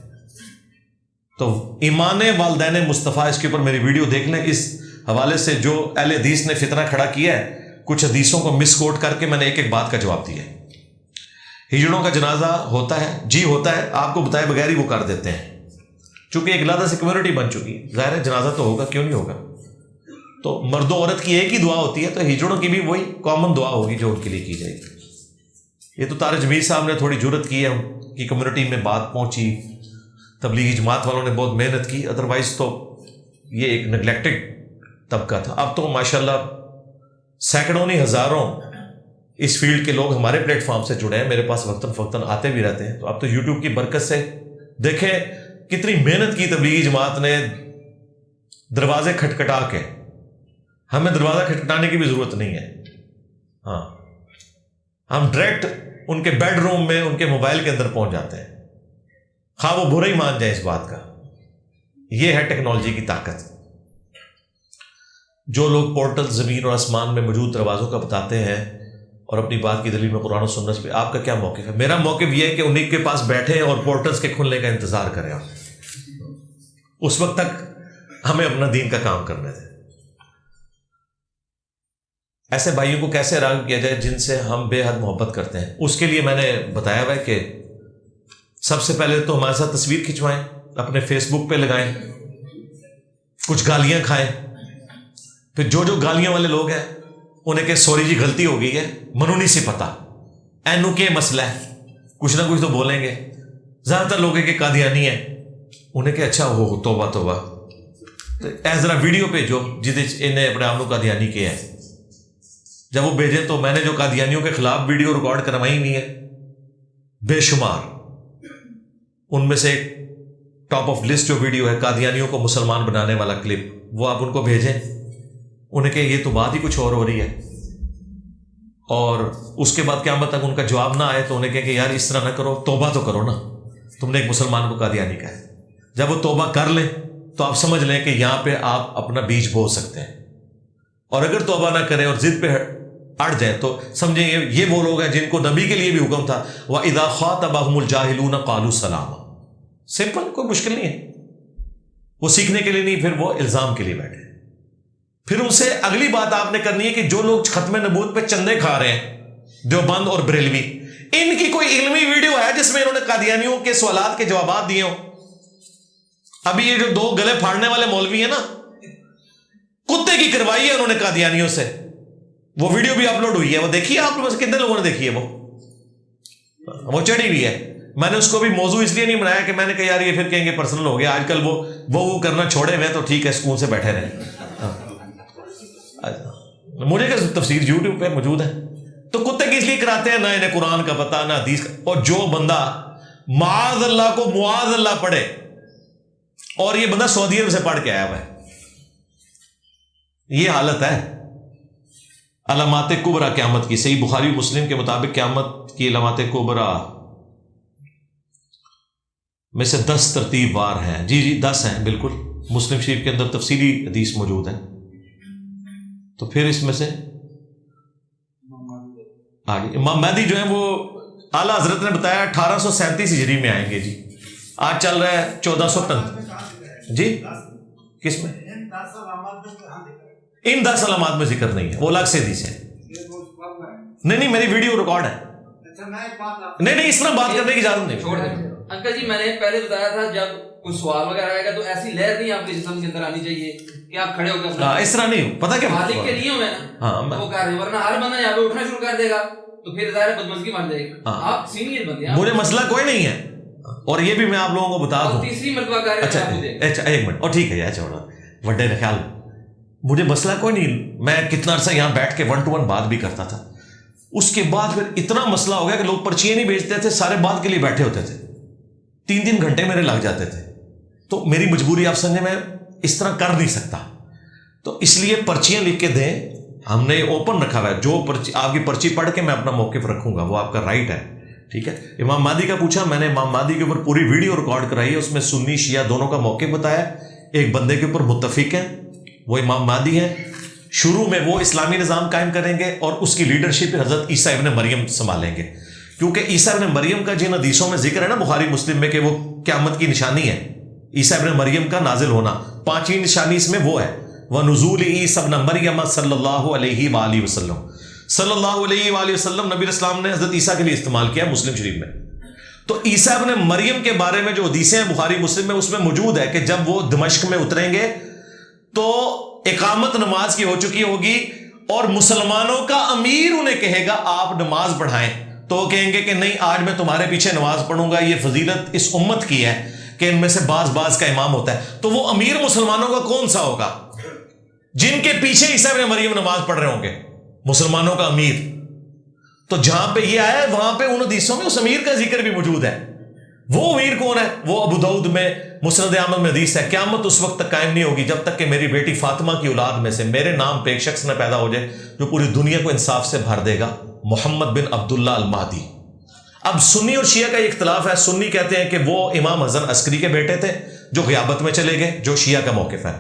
تو ایمان والدین مصطفیٰ، اس کے اوپر میری ویڈیو دیکھ لیں. اس حوالے سے جو اہل حدیث نے فتنہ کھڑا کیا ہے، کچھ حدیثوں کو مس کوٹ کر کے میں نے ایک ایک بات کا جواب دیا ہے. ہجڑوں کا جنازہ ہوتا ہے؟ جی ہوتا ہے، آپ کو بتائے بغیر ہی وہ کر دیتے ہیں، چونکہ ایک علیحدہ سے کمیونٹی بن چکی ہے. ظاہر ہے جنازہ تو ہوگا، کیوں نہیں ہوگا. تو مرد و عورت کی ایک ہی دعا ہوتی ہے، تو ہجڑوں کی بھی وہی کامن دعا ہوگی جو ان کے لیے کی جائے گی. یہ تو طارق جمیل صاحب نے تھوڑی جرت کی ہے، ان کی کمیونٹی میں بات پہنچی، تبلیغی جماعت والوں نے بہت محنت کی، ادروائز تو یہ ایک نگلیکٹڈ طبقہ تھا. اب تو ماشاءاللہ سینکڑوں نہیں ہزاروں اس فیلڈ کے لوگ ہمارے پلیٹ فارم سے جڑے ہیں، میرے پاس وقتاً فوقتاً آتے بھی رہتے ہیں. تو اب تو یوٹیوب کی برکت سے دیکھیں کتنی محنت کی تبلیغی جماعت نے، دروازے کھٹکھٹا کے. ہمیں دروازہ کھٹکھٹانے کی بھی ضرورت نہیں ہے. ہاں، ہم ڈائریکٹ ان کے بیڈ روم میں ان کے موبائل کے اندر پہنچ جاتے ہیں، خواہ وہ برا ہی مان جائیں اس بات کا. یہ ہے ٹیکنالوجی کی طاقت. جو لوگ پورٹل زمین اور آسمان میں موجود دروازوں کا بتاتے ہیں اور اپنی بات کی دلیل میں قرآن و سنت پہ، آپ کا کیا موقف ہے؟ میرا موقف یہ ہے کہ انہیں کے پاس بیٹھے اور پورٹلز کے کھلنے کا انتظار کریں. آپ اس وقت تک ہمیں اپنا دین کا کام کرنے دیں. ایسے بھائیوں کو کیسے راغب کیا جائے جن سے ہم بے حد محبت کرتے ہیں؟ اس کے لیے میں نے بتایا ہوا ہے کہ سب سے پہلے تو ہمارے ساتھ تصویر کھنچوائیں، اپنے فیس بک پہ لگائیں، کچھ گالیاں کھائیں. پھر جو گالیاں والے لوگ ہیں انہیں کہ سوری جی غلطی ہو گئی ہے، منو نہیں سی پتا، اینو کے مسئلہ ہے، کچھ نہ کچھ تو بولیں گے. زیادہ تر لوگ کہ قادیانی ہے، انہیں کہ اچھا ہو توبہ توبہ. تو اے ذرا ویڈیو بھیجو جہد انہیں اپنے آپ کو قادیانی کیا ہے. جب وہ بھیجیں تو میں نے جو قادیانیوں کے خلاف ویڈیو ریکارڈ کروائی ہوئی ہے بے شمار، ان میں سے ایک ٹاپ آف لسٹ جو ویڈیو ہے قادیانیوں کو مسلمان بنانے والا کلپ، وہ آپ ان کو بھیجیں. انہیں کہ یہ تو بات ہی کچھ اور ہو رہی ہے، اور اس کے بعد قیامت تک ان کا جواب نہ آئے تو انہیں کہ یار اس طرح نہ کرو، توبہ تو کرو نا، تم نے ایک مسلمان کو قادیانی کہا ہے. جب وہ توبہ کر لیں تو آپ سمجھ لیں کہ یہاں پہ آپ اپنا بیج بو سکتے ہیں. اور اگر توبہ نہ کریں اور ضد پہ اڑ جائیں تو سمجھیں یہ وہ لوگ ہیں جن کو نبی کے لیے بھی حکم تھا وَإِذَا خَاطَبَهُمُ الْجَاهِلُونَ قَالُوا سَلَامًا. سمپل، کوئی مشکل نہیں ہے. وہ سیکھنے کے لیے نہیں، پھر وہ الزام کے لیے بیٹھے. پھر ان سے اگلی بات آپ نے کرنی ہے کہ جو لوگ ختم نبوت پہ چندے کھا رہے ہیں، دیوبند اور بریلوی، ان کی کوئی علمی ویڈیو ہے جس میں انہوں نے قادیانیوں کے سوالات کے جوابات دیے ہوں؟ ابھی یہ جو دو گلے پھاڑنے والے مولوی ہیں نا، کتے کی کروائی ہے انہوں نے قادیانیوں سے. وہ ویڈیو بھی اپلوڈ ہوئی ہے، وہ دیکھیے آپ لوگوں سے کتنے لوگوں نے دیکھی ہے. وہ چڑھی ہوئی ہے. میں نے اس کو بھی موضوع اس لیے نہیں بنایا کہ میں نے کہا یار یہ پھر کہیں گے پرسنل ہو گیا. آج کل وہ کرنا چھوڑے ہوئے تو ٹھیک ہے، سکون سے بیٹھے رہیں. مجھے کہ تفسیر یوٹیوب پہ موجود ہے. تو کتے کس لیے کراتے ہیں؟ نہ انہیں قرآن کا پتہ نہ حدیث کا. اور جو بندہ معاذ اللہ کو معاذ اللہ پڑھے، اور یہ بندہ سعودی عرب سے پڑھ کے آیا ہوا ہے، یہ حالت ہے. علامات کبریٰ قیامت کی، صحیح بخاری مسلم کے مطابق قیامت کی علامات کبریٰ میں سے 10 ترتیب وار ہیں. جی 10 ہیں بالکل. مسلم شریف کے اندر تفصیلی حدیث موجود ہے. تو پھر اس میں سے آگے امام مہدی جو ہیں وہ اعلیٰ حضرت نے بتایا 1837 ہجری میں آئیں گے. جی آج چل رہا ہے 1415. جی کس میں؟ ان 10 علامات میں ذکر نہیں ہے، وہ الگ سے حدیث ہے. نہیں میری ویڈیو ریکارڈ ہے. نہیں اس طرح بات کرنے کی اجازت نہیں. چھوڑ دیں انکل جی. میں نے پہلے بتایا تھا جب کوئی سوال وغیرہ آئے گا تو ایسی لہر نہیں آپ کے جسم کے اندر آنی چاہیے کہ آپ کھڑے ہو کے اس طرح نہیں ہو. پتہ کیا مالک کے نہیں ہو میں نا وہ کر رہے ہیں، ورنہ ہر بندہ یہاں پہ اٹھنا شروع کر دے گا تو پھر ظاہر بدمزگی بن جائے گی. آپ سینئر بندے ہیں، مجھے مسئلہ کوئی نہیں ہے، اور یہ بھی میں آپ لوگوں کو بتا دوں. تیسری مرتبہ کر رہے ہیں. اچھا ایک منٹ، اور ٹھیک ہے یار چھوڑو وڈے خیال. مجھے مسئلہ کوئی نہیں، میں کتنا عرصہ یہاں بیٹھ کے 1 to 1 بات بھی کرتا تھا. اس کے بعد پھر اتنا مسئلہ ہو گیا کہ لوگ پرچیاں نہیں بیچتے تھے، سارے بات کے لیے بیٹھے ہوتے تھے. 3 گھنٹے میرے لگ جاتے تھے. تو میری مجبوری آپ سمجھے، میں اس طرح کر نہیں سکتا. تو اس لیے پرچیاں لکھ کے دیں، ہم نے اوپن رکھا ہوا ہے، جو پرچی آپ کی پرچی پڑھ کے میں اپنا موقف رکھوں گا، وہ آپ کا رائٹ ہے، ٹھیک ہے۔ امام مہدی کا پوچھا، میں نے امام مہدی کے اوپر پوری ویڈیو ریکارڈ کرائی ہے، اس میں سنی شیعہ دونوں کا موقف بتایا، ایک بندے کے اوپر متفق ہیں، وہ امام مہدی ہیں، شروع میں وہ اسلامی نظام قائم کریں گے اور اس کی لیڈرشپ حضرت عیسیٰ ابن مریم سنبھالیں گے، کیونکہ عیسیٰ ابن مریم کا جن حدیثوں میں ذکر ہے نا بخاری مسلم میں کہ وہ قیامت کی نشانی ہے، عیسیٰ ابن مریم کا نازل ہونا، 5ویں نشانی اس میں وہ ہے، وَنُزُولِ عِیسیٰ ابْنَ مَرْیَمَ صلی اللہ علیہ وآلہ وسلم، صلی اللہ علیہ وآلہ وسلم نبی اسلام نے حضرت عیسیٰ کے لیے استعمال کیا مسلم شریف میں۔ تو عیسیٰ ابن مریم کے بارے میں جو حدیثیں ہیں بخاری مسلم میں، اس میں موجود ہے کہ جب وہ دمشق میں اتریں گے تو اقامت نماز کی ہو چکی ہوگی اور مسلمانوں کا امیر انہیں کہے گا آپ نماز پڑھائیں، تو وہ کہیں گے کہ نہیں، آج میں تمہارے پیچھے نماز پڑھوں گا، یہ فضیلت اس امت کی ہے کہ ان میں سے بعض کا امام ہوتا ہے۔ تو وہ امیر مسلمانوں کا کون سا ہوگا؟ جن کے پیچھے عیسیٰ ابن مریم نماز پڑھ رہے ہوں گے، مسلمانوں کا امیر۔ تو جہاں پہ یہ آیا ہے وہاں پہ ان حدیثوں میں اس امیر کا ذکر بھی موجود ہے۔ وہ امیر کون ہے؟ وہ ابو داؤد میں مسند احمد میں حدیث ہے، قیامت اس وقت تک قائم نہیں ہوگی جب تک کہ میری بیٹی فاطمہ کی اولاد میں سے میرے نام پہ ایک شخص نہ پیدا ہو جائے جو پوری دنیا کو انصاف سے بھر دے گا، محمد بن عبداللہ المہدی۔ اب سنی اور شیعہ کا یہ اختلاف ہے، سنی کہتے ہیں کہ وہ امام حسن عسکری کے بیٹے تھے جو غیابت میں چلے گئے، جو شیعہ کا موقف ہے۔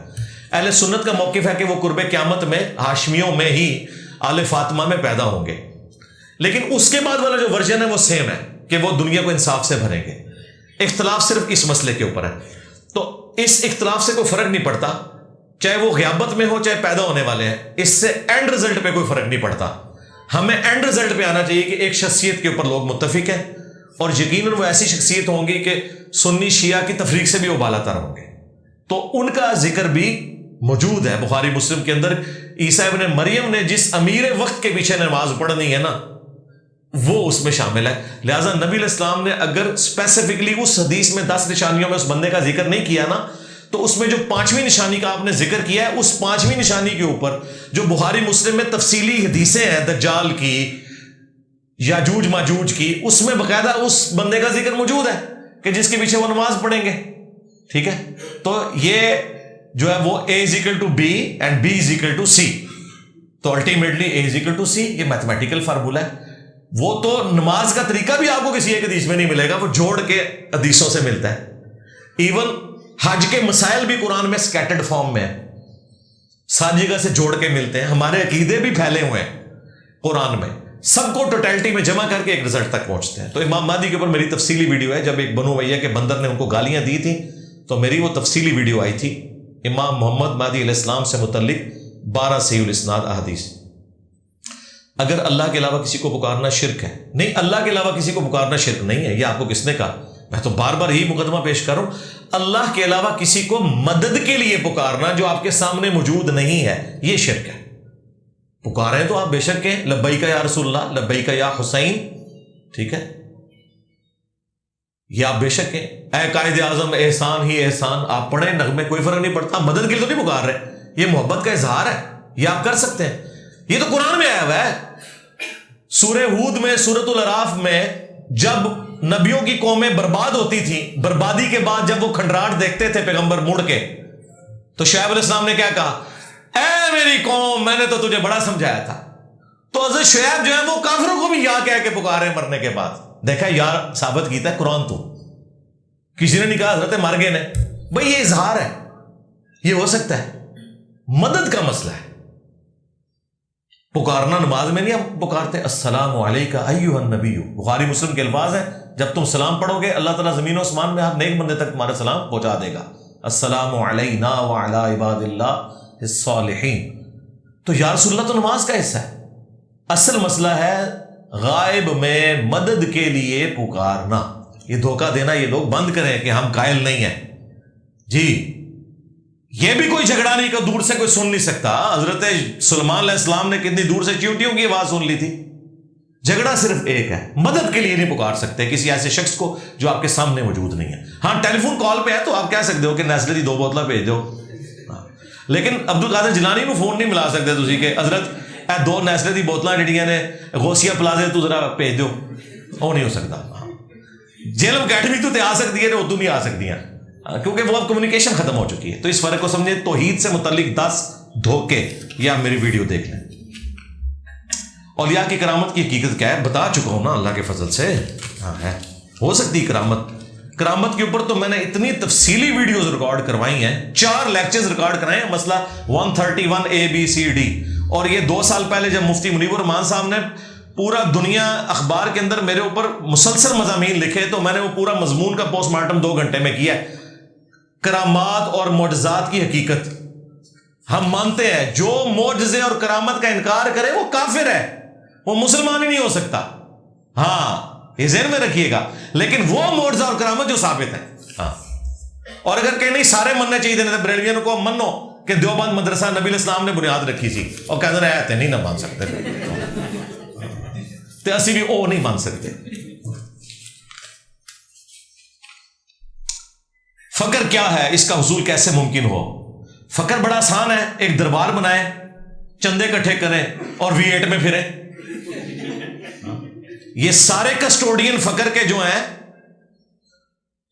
اہل سنت کا موقف ہے کہ وہ قرب قیامت میں ہاشمیوں میں ہی آل فاطمہ میں پیدا ہوں گے، لیکن اس کے بعد والا جو ورژن ہے وہ سیم ہے کہ وہ دنیا کو انصاف سے بھریں گے۔ اختلاف صرف اس مسئلے کے اوپر ہے، تو اس اختلاف سے کوئی فرق نہیں پڑتا، چاہے وہ غیابت میں ہو چاہے پیدا ہونے والے ہیں، اس سے اینڈ رزلٹ پہ کوئی فرق نہیں پڑتا۔ ہمیں اینڈ رزلٹ پہ آنا چاہیے کہ ایک شخصیت کے اوپر لوگ متفق ہیں، اور یقیناً وہ ایسی شخصیت ہوں گی کہ سنی شیعہ کی تفریق سے بھی وہ بالا تر ہوں گے۔ تو ان کا ذکر بھی موجود ہے بخاری مسلم کے اندر۔ عیسیٰ ابن مریم نے جس امیر وقت کے پیچھے نماز پڑھنی ہے نا، وہ اس میں شامل ہے۔ لہٰذا نبی علیہ السلام نے اگر اسپیسیفکلی اس حدیث میں 10 نشانیوں میں اس بندے کا ذکر نہیں کیا نا، تو اس میں جو 5ویں نشانی کا آپ نے ذکر کیا ہے، اس 5ویں نشانی کے اوپر جو بخاری مسلم میں تفصیلی حدیثیں ہیں دجال کی، یاجوج ماجوج کی، اس میں باقاعدہ اس بندے کا ذکر موجود ہے کہ جس کے پیچھے وہ نماز پڑھیں گے، ٹھیک ہے۔ تو یہ جو ہے وہ A=B and B=C، تو الٹیمیٹلی A=C، یہ میتھمیٹیکل فارمولا ہے۔ وہ تو نماز کا طریقہ بھی آپ کو کسی ایک حدیث میں نہیں ملے گا، وہ جوڑ کے حدیثوں سے ملتا ہے۔ ایون حج کے مسائل بھی قرآن میں سکیٹرڈ فارم میں ہیں، ساری جگہ سے جوڑ کے ملتے ہیں، ہمارے عقیدے بھی پھیلے ہوئے ہیں قرآن میں، سب کو ٹوٹیلٹی میں جمع کر کے ایک رزلٹ تک پہنچتے ہیں۔ تو امام مہدی کے اوپر میری تفصیلی ویڈیو ہے، جب ایک بنو امیہ کے بندر نے ان کو گالیاں دی تھیں تو میری وہ تفصیلی ویڈیو آئی تھی، امام محمد مہدی علیہ السلام سے متعلق 12 صحیح الاسناد احادیث۔ اگر اللہ کے علاوہ کسی کو پکارنا شرک ہے، نہیں، اللہ کے علاوہ کسی کو پکارنا شرک نہیں ہے، یہ آپ کو کس نے کہا؟ میں تو بار بار یہی مقدمہ پیش کر رہا ہوں، اللہ کے علاوہ کسی کو مدد کے لیے پکارنا جو آپ کے سامنے موجود نہیں ہے، یہ شرک ہے۔ پکاریں تو آپ بے شک کہیں لبیک یا رسول اللہ، لبیک یا حسین، ٹھیک ہے، یہ آپ بے شک کہیں اے قائد اعظم احسان ہی احسان، آپ پڑھیں نغمے، کوئی فرق نہیں پڑتا، مدد کے لیے تو نہیں پکار رہے، یہ محبت کا اظہار ہے، یہ آپ کر سکتے ہیں، یہ تو قرآن میں آیا ہوا ہے۔ سورہ ہود میں، سورۃ الاعراف میں، جب نبیوں کی قومیں برباد ہوتی تھیں، بربادی کے بعد جب وہ کھنڈراٹ دیکھتے تھے پیغمبر مڑ کے، تو شعیب علیہ السلام نے کیا کہا؟ اے میری قوم، میں نے تو تجھے بڑا سمجھایا تھا۔ تو حضرت شعیب جو ہے وہ کافروں کو بھی یا کہہ کے پکارے مرنے کے بعد، دیکھا یار ثابت کیتا ہے قرآن، تو کسی نے نہیں کہا حضرت مر گئے نے، بھئی یہ اظہار ہے، یہ ہو سکتا ہے، مدد کا مسئلہ ہے۔ پکارنا نماز میں نہیں ہم پکارتے السلام علیکہ ایھا النبی، بخاری مسلم کے الفاظ ہیں، جب تم سلام پڑھو گے اللہ تعالیٰ زمین و آسمان میں ہر نیک بندے تک تمہارا سلام پہنچا دے گا، السلام علینا وعلی عباد اللہ الصالحین۔ تو یا رسول اللہ تو نماز کا حصہ ہے، اصل مسئلہ ہے غائب میں مدد کے لیے پکارنا۔ یہ دھوکہ دینا یہ لوگ بند کریں کہ ہم قائل نہیں ہیں جی، یہ بھی کوئی جھگڑا نہیں کہ دور سے کوئی سن نہیں سکتا۔ حضرت سلیمان علیہ السلام نے کتنی دور سے چیونٹیوں کی آواز سن لی تھی۔ جھگڑا صرف ایک ہے، مدد کے لیے نہیں پکار سکتے کسی ایسے شخص کو جو آپ کے سامنے موجود نہیں ہے۔ ہاں ٹیلی فون کال پہ ہے تو آپ کہہ سکتے ہو کہ نیسلے دی 2 بوتلیں بھیج دو، لیکن عبد القادر جیلانی کو فون نہیں ملا سکتے تسی کہ حضرت اے 2 نیسلے دی بوتلاں جڑیاں نے غوثیہ پلازے تو ذرا بھیج دو، وہ نہیں ہو سکتا۔ جیلم اکیڈمی تو آ سکتی ہے، ادو نہیں آ سکتی ہیں، کیونکہ وہ اب کمیونیکیشن ختم ہو چکی ہے۔ تو اس فرق کو سمجھیں، توحید سے متعلق 10 دھوکے یا میری ویڈیو دیکھ لیں. اولیاء کی کرامت کی حقیقت کیا ہے بتا چکا ہوں نا اللہ کے فضل سے. ہاں ہے, ہو سکتی کرامت. کرامت کے اوپر تو میں نے اتنی تفصیلی ویڈیوز ریکارڈ کروائی ہیں, 4 لیکچرز ریکارڈ کرائے ہیں, مسئلہ 131 ABCD. اور یہ 2 سال پہلے جب مفتی منیب الرحمان صاحب نے پورا دنیا اخبار کے اندر میرے اوپر مسلسل مضامین لکھے تو میں نے وہ پورا مضمون کا پوسٹ مارٹم 2 گھنٹے میں کیا ہے. کرامات اور معجزات کی حقیقت ہم مانتے ہیں. جو معجزے اور کرامت کا انکار کرے وہ کافر ہے, وہ مسلمان ہی نہیں ہو سکتا. ہاں یہ ذہن میں رکھیے گا. لیکن وہ معجزہ اور کرامت جو ثابت ہے. ہاں, اور اگر کہ نہیں سارے مننے چاہیے تو بریلویوں کو منو کہ دیوبند مدرسہ نبی الاسلام نے بنیاد رکھی سی اور کہتے ہیں آتے نہیں نہ مان سکتے تو اسی بھی او نہیں مان سکتے. فقر کیا ہے, اس کا حصول کیسے ممکن ہو؟ فقر بڑا آسان ہے. ایک دربار بنائیں, چندے اکٹھے کریں اور V8 میں پھریں. یہ سارے کسٹوڈین فقر کے جو ہیں,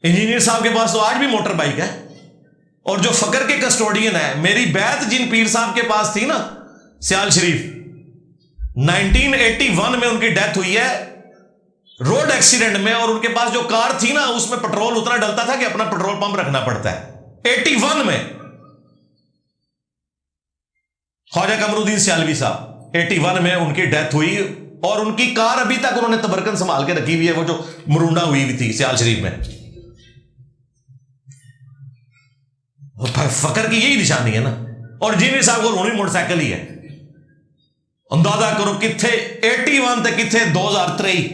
انجینئر صاحب کے پاس تو آج بھی موٹر بائک ہے. اور جو فقر کے کسٹوڈین ہے, میری بیعت جن پیر صاحب کے پاس تھی نا سیال شریف, 1981 میں ان کی ڈیتھ ہوئی ہے روڈ ایکسیڈنٹ میں. اور ان کے پاس جو کار تھی نا اس میں پیٹرول اتنا ڈلتا تھا کہ اپنا پیٹرول پمپ رکھنا پڑتا ہے. 81 میں خواجہ قمر الدین سیالوی صاحب 81 میں ان کی ڈیتھ ہوئی. اور ان کی کار ابھی تک انہوں نے تبرکن سنبھال کے رکھی ہوئی ہے, وہ جو مرونڈا ہوئی تھی سیال شریف میں. فقر کی یہی نشانی ہے نا. اور جینی صاحب کو رونی موٹر سائیکل ہی ہے. اندازہ کرو کتنے 81 تے کتنے 2023.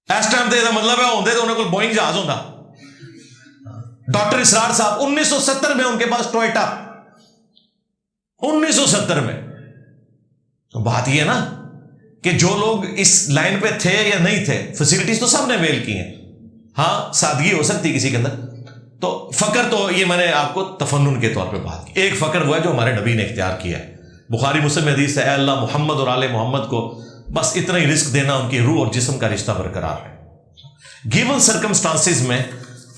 اس ٹائم تے مطلب ہے ہوندے تو انہوں کو بوئنگ جہاز ہوتا. ڈاکٹر اسرار صاحب 1970 میں ان کے پاس ٹوئٹا, 1970 میں. تو بات یہ ہے نا کہ جو لوگ اس لائن پہ تھے یا نہیں تھے, فیسلٹیز تو سب نے ویل کی ہیں. ہاں سادگی ہو سکتی کسی کے اندر. تو فقر تو یہ میں نے آپ کو تفنن کے طور پہ بات کی. ایک فقر وہ ہے جو ہمارے نبی نے اختیار کیا ہے. بخاری مسلم حدیث ہے, اے اللہ محمد اور آل محمد کو بس اتنا ہی رزق دینا, ان کی روح اور جسم کا رشتہ برقرار ہے. گیون سرکمسٹانسز میں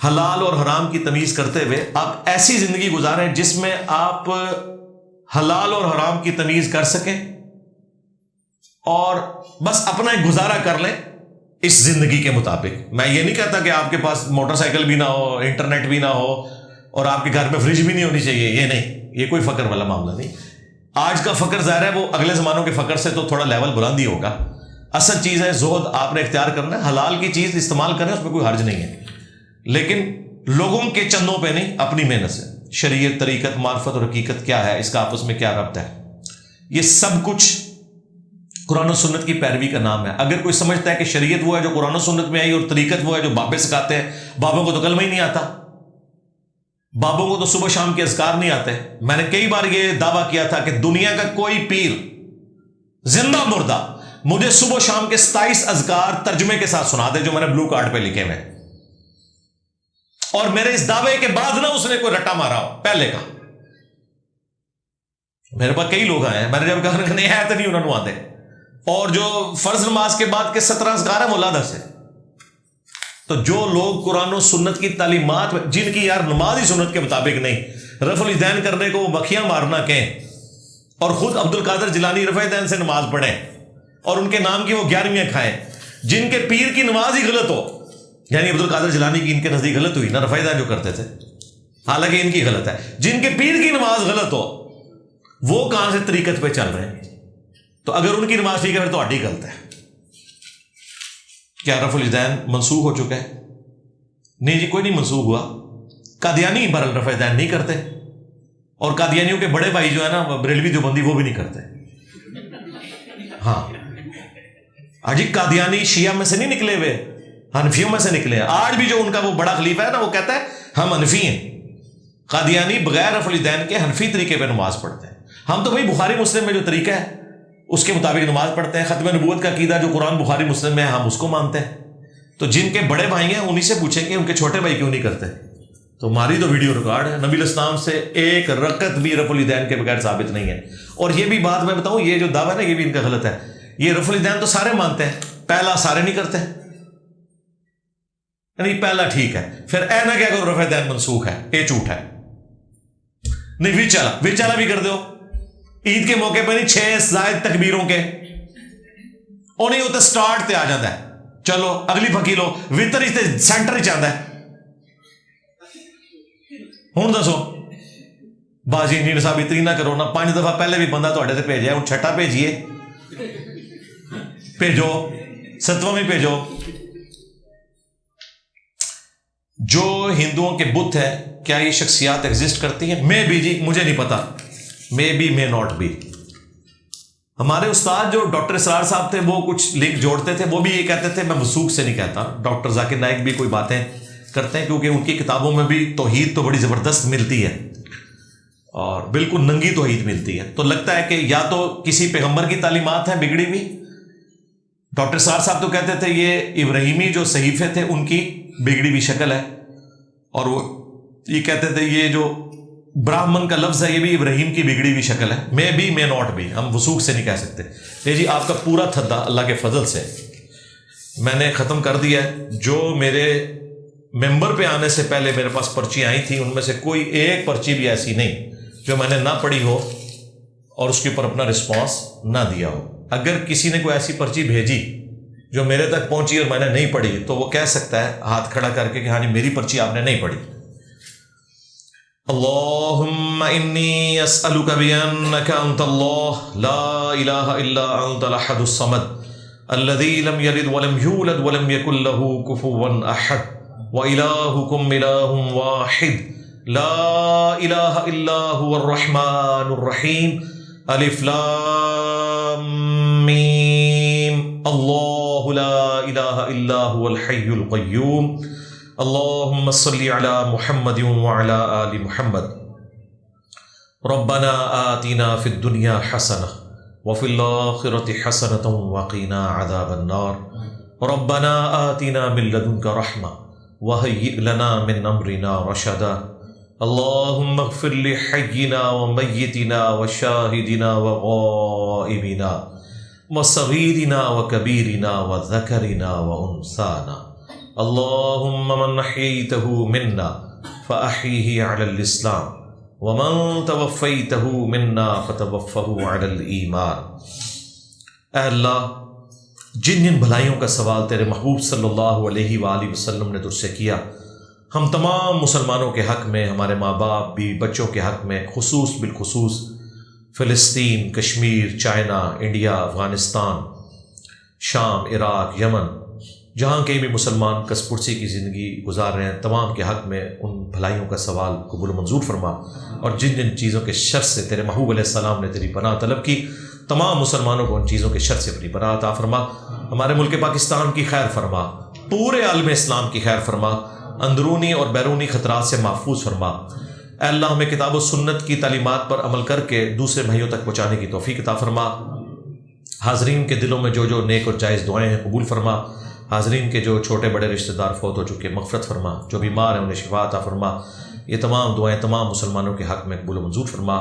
حلال اور حرام کی تمیز کرتے ہوئے آپ ایسی زندگی گزاریں جس میں آپ حلال اور حرام کی تمیز کر سکیں اور بس اپنا ایک گزارا کر لیں اس زندگی کے مطابق. میں یہ نہیں کہتا کہ آپ کے پاس موٹر سائیکل بھی نہ ہو, انٹرنیٹ بھی نہ ہو اور آپ کے گھر میں فریج بھی نہیں ہونی چاہیے. یہ نہیں, یہ کوئی فقر والا معاملہ نہیں. آج کا فقر ظاہر ہے وہ اگلے زمانوں کے فقر سے تو تھوڑا لیول بلند ہی ہوگا. اصل چیز ہے زہد آپ نے اختیار کرنا ہے. حلال کی چیز استعمال کریں, اس میں کوئی حرج نہیں ہے, لیکن لوگوں کے چندوں پہ نہیں, اپنی محنت سے. شریعت, طریقت, معرفت اور حقیقت کیا ہے, اس کا آپس میں کیا ربط ہے, یہ سب کچھ قرآن و سنت کی پیروی کا نام ہے. اگر کوئی سمجھتا ہے کہ شریعت وہ ہے جو قرآن و سنت میں آئی اور طریقت وہ ہے جو بابے سکھاتے ہیں, بابوں کو تو کلمہ ہی نہیں آتا, بابوں کو تو صبح شام کے اذکار نہیں آتے. میں نے کئی بار یہ دعویٰ کیا تھا کہ دنیا کا کوئی پیر زندہ مردہ مجھے صبح شام کے 27 اذکار ترجمے کے ساتھ سنا دے جو میں نے بلو کارڈ پہ لکھے ہوئے, اور میرے اس دعوے کے بعد نہ اس نے کوئی رٹا مارا ہو پہلے کا. میرے پاس کئی لوگ آئے ہیں, میں نے جب کہا نہیں ہے تو نہیں انہوں نے آتے. اور جو فرض نماز کے بعد کے 17 اذکار ہیں وہ اللہ سے. تو جو لوگ قرآن و سنت کی تعلیمات جن کی یار نماز ہی سنت کے مطابق نہیں, رفع الیدین کرنے کو وہ مکھیاں مارنا کہیں, اور خود عبد القادر جیلانی رفع الیدین سے نماز پڑھیں اور ان کے نام کی وہ 11ویں کھائیں, جن کے پیر کی نماز ہی غلط ہو, یعنی عبد القادر جیلانی کی ان کے نزدیک غلط ہوئی نا, رفع الیدین جو کرتے تھے, حالانکہ ان کی غلط ہے. جن کے پیر کی نماز غلط ہو وہ کہاں سے طریقت پہ چل رہے ہیں؟ تو اگر ان کی نماز ٹھیک ہے پھر تو ہڈی غلط ہے. کیا رفع الیدین منسوخ ہو چکا ہے؟ نہیں جی, کوئی نہیں منسوخ ہوا. قادیانی برل رفع الیدین نہیں کرتے, اور قادیانیوں کے بڑے بھائی جو ہے نا بریلوی دیوبندی وہ بھی نہیں کرتے. ہاں اجی قادیانی شیعہ میں سے نہیں نکلے ہوئے, حنفیوں میں سے نکلے ہیں. آج بھی جو ان کا وہ بڑا خلیفہ ہے نا وہ کہتا ہے ہم حنفی ہیں. قادیانی بغیر رفع الیدین کے حنفی طریقے پہ نماز پڑھتے ہیں. ہم تو بھائی بخاری مسلم میں جو طریقہ ہے اس کے مطابق نماز پڑھتے ہیں. ختم نبوت کا عقیدہ جو قرآن بخاری مسلم میں ہے ہم اس کو مانتے ہیں. تو جن کے بڑے بھائی ہیں انہی سے پوچھیں کہ ان کے چھوٹے بھائی کیوں نہیں کرتے. تو ہماری تو ویڈیو ریکارڈ ہے, نبی الاسلام سے ایک رکعت بھی رفع الیدین کے بغیر ثابت نہیں ہے. اور یہ بھی بات میں بتاؤں, یہ جو دعویٰ ہے نا یہ بھی ان کا غلط ہے. یہ رفع الیدین تو سارے مانتے ہیں, پہلا سارے نہیں کرتے, یعنی پہلا ٹھیک ہے, پھر اے نہ کہ اگر رفع الیدین منسوخ ہے, یہ جھوٹ ہے. نہیں وچ والا بھی کر دو عید کے موقع پہ نہیں 6 زائد تکبیروں کے وہ نہیں ہوتا سٹارٹ تے آ جاتا ہے چلو اگلی پھکی لو وطر ہی تے سینٹر ہی چاہتا ہے ہوں دسو بازی انجین صاحب اتنی نہ کرو نا 5 دفعہ پہلے بھی بندہ تھوڑے سے بھیجا ہوں چھٹا بھیجیے بھیجو 7واں بھی بھیجو جو ہندوؤں کے بت ہے کیا یہ شخصیات ایگزسٹ کرتی ہیں میں بھی جی مجھے نہیں پتا may be may not be ہمارے استاد جو ڈاکٹر اسرار صاحب تھے وہ کچھ لنک جوڑتے تھے وہ بھی یہ کہتے تھے میں وثوق سے نہیں کہتا ڈاکٹر ذاکر نائک بھی کوئی باتیں کرتے ہیں کیونکہ ان کی کتابوں میں بھی توحید تو بڑی زبردست ملتی ہے اور بالکل ننگی توحید ملتی ہے تو لگتا ہے کہ یا تو کسی پیغمبر کی تعلیمات ہیں بگڑی ہوئی ڈاکٹر اسرار صاحب تو کہتے تھے یہ ابراہیمی جو صحیفے تھے ان کی بگڑی ہوئی شکل ہے اور وہ یہ کہتے تھے یہ جو براہمن کا لفظ ہے یہ بھی ابراہیم کی بگڑی ہوئی شکل ہے میں بھی میں ناٹ بھی ہم وثوق سے نہیں کہہ سکتے یہ جی آپ کا پورا تھدا اللہ کے فضل سے میں نے ختم کر دیا ہے جو میرے ممبر پہ آنے سے پہلے میرے پاس پرچی آئی تھی ان میں سے کوئی ایک پرچی بھی ایسی نہیں جو میں نے نہ پڑھی ہو اور اس کے اوپر اپنا رسپانس نہ دیا ہو اگر کسی نے کوئی ایسی پرچی بھیجی جو میرے تک پہنچی اور میں نے نہیں پڑھی تو وہ کہہ سکتا ہے ہاتھ کھڑا کر کے کہ ہاں جی میری پرچی آپ نے نہیں پڑھی اللہم انی اسألک بأنک انت اللہ لا الہ الا انت الاحد الصمد الذی لم یلد ولم یولد ولم یکن له کفوا احد وإلہکم الہ واحد لا الہ الا هو الرحمن الرحیم الف لام میم اللہ لا الہ الا هو الحی القیوم اللهم صل على محمد وعلى آل محمد ربنا آتنا في الدنيا حسنة وفي الآخرة حسنة وقنا عذاب النار ربنا آتنا من لدنك رحمة وهيئ لنا من أمرنا رشدا اللهم اغفر لحينا وميتنا وشاهدنا وغائبنا وصغيرنا وكبيرنا وذكرنا وأنثانا اللهم من احييته منا فاحيه على الاسلام ومن توفيته منا فتوفه على الايمان اے اللہ جن جن بھلائیوں کا سوال تیرے محبوب صلی اللہ علیہ وآلہ وسلم نے تجھ سے کیا ہم تمام مسلمانوں کے حق میں ہمارے ماں باپ بھی بچوں کے حق میں خصوص بالخصوص فلسطین کشمیر چائنا انڈیا افغانستان شام عراق یمن جہاں کہیں بھی مسلمان کس پرسی کی زندگی گزار رہے ہیں تمام کے حق میں ان بھلائیوں کا سوال قبول و منظور فرما اور جن جن چیزوں کے شر سے تیرے محبوب علیہ السلام نے تیری پناہ طلب کی تمام مسلمانوں کو ان چیزوں کے شر سے اپنی پناہ عطا فرما ہمارے ملک پاکستان کی خیر فرما پورے عالم اسلام کی خیر فرما اندرونی اور بیرونی خطرات سے محفوظ فرما اے اللہ ہمیں کتاب و سنت کی تعلیمات پر عمل کر کے دوسرے بھائیوں تک پہنچانے کی توفیق عطا فرما حاضرین کے دلوں میں جو جو نیک اور جائز دعائیں ہیں قبول فرما حاضرین کے جو چھوٹے بڑے رشتہ دار فوت ہو چکے مغفرت فرما جو بیمار ہیں انہیں شفا عطا فرما یہ تمام دعائیں تمام مسلمانوں کے حق میں قبول و منظور فرما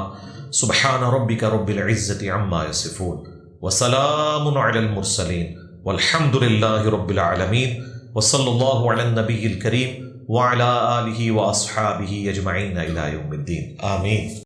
سبحان ربک رب العزت عما یصفون وسلام علی المرسلین والحمد للہ رب العالمین وصلی اللہ علی النبی الکریم وعلی آلہ واصحابہ اجمعین الی یوم الدین آمین.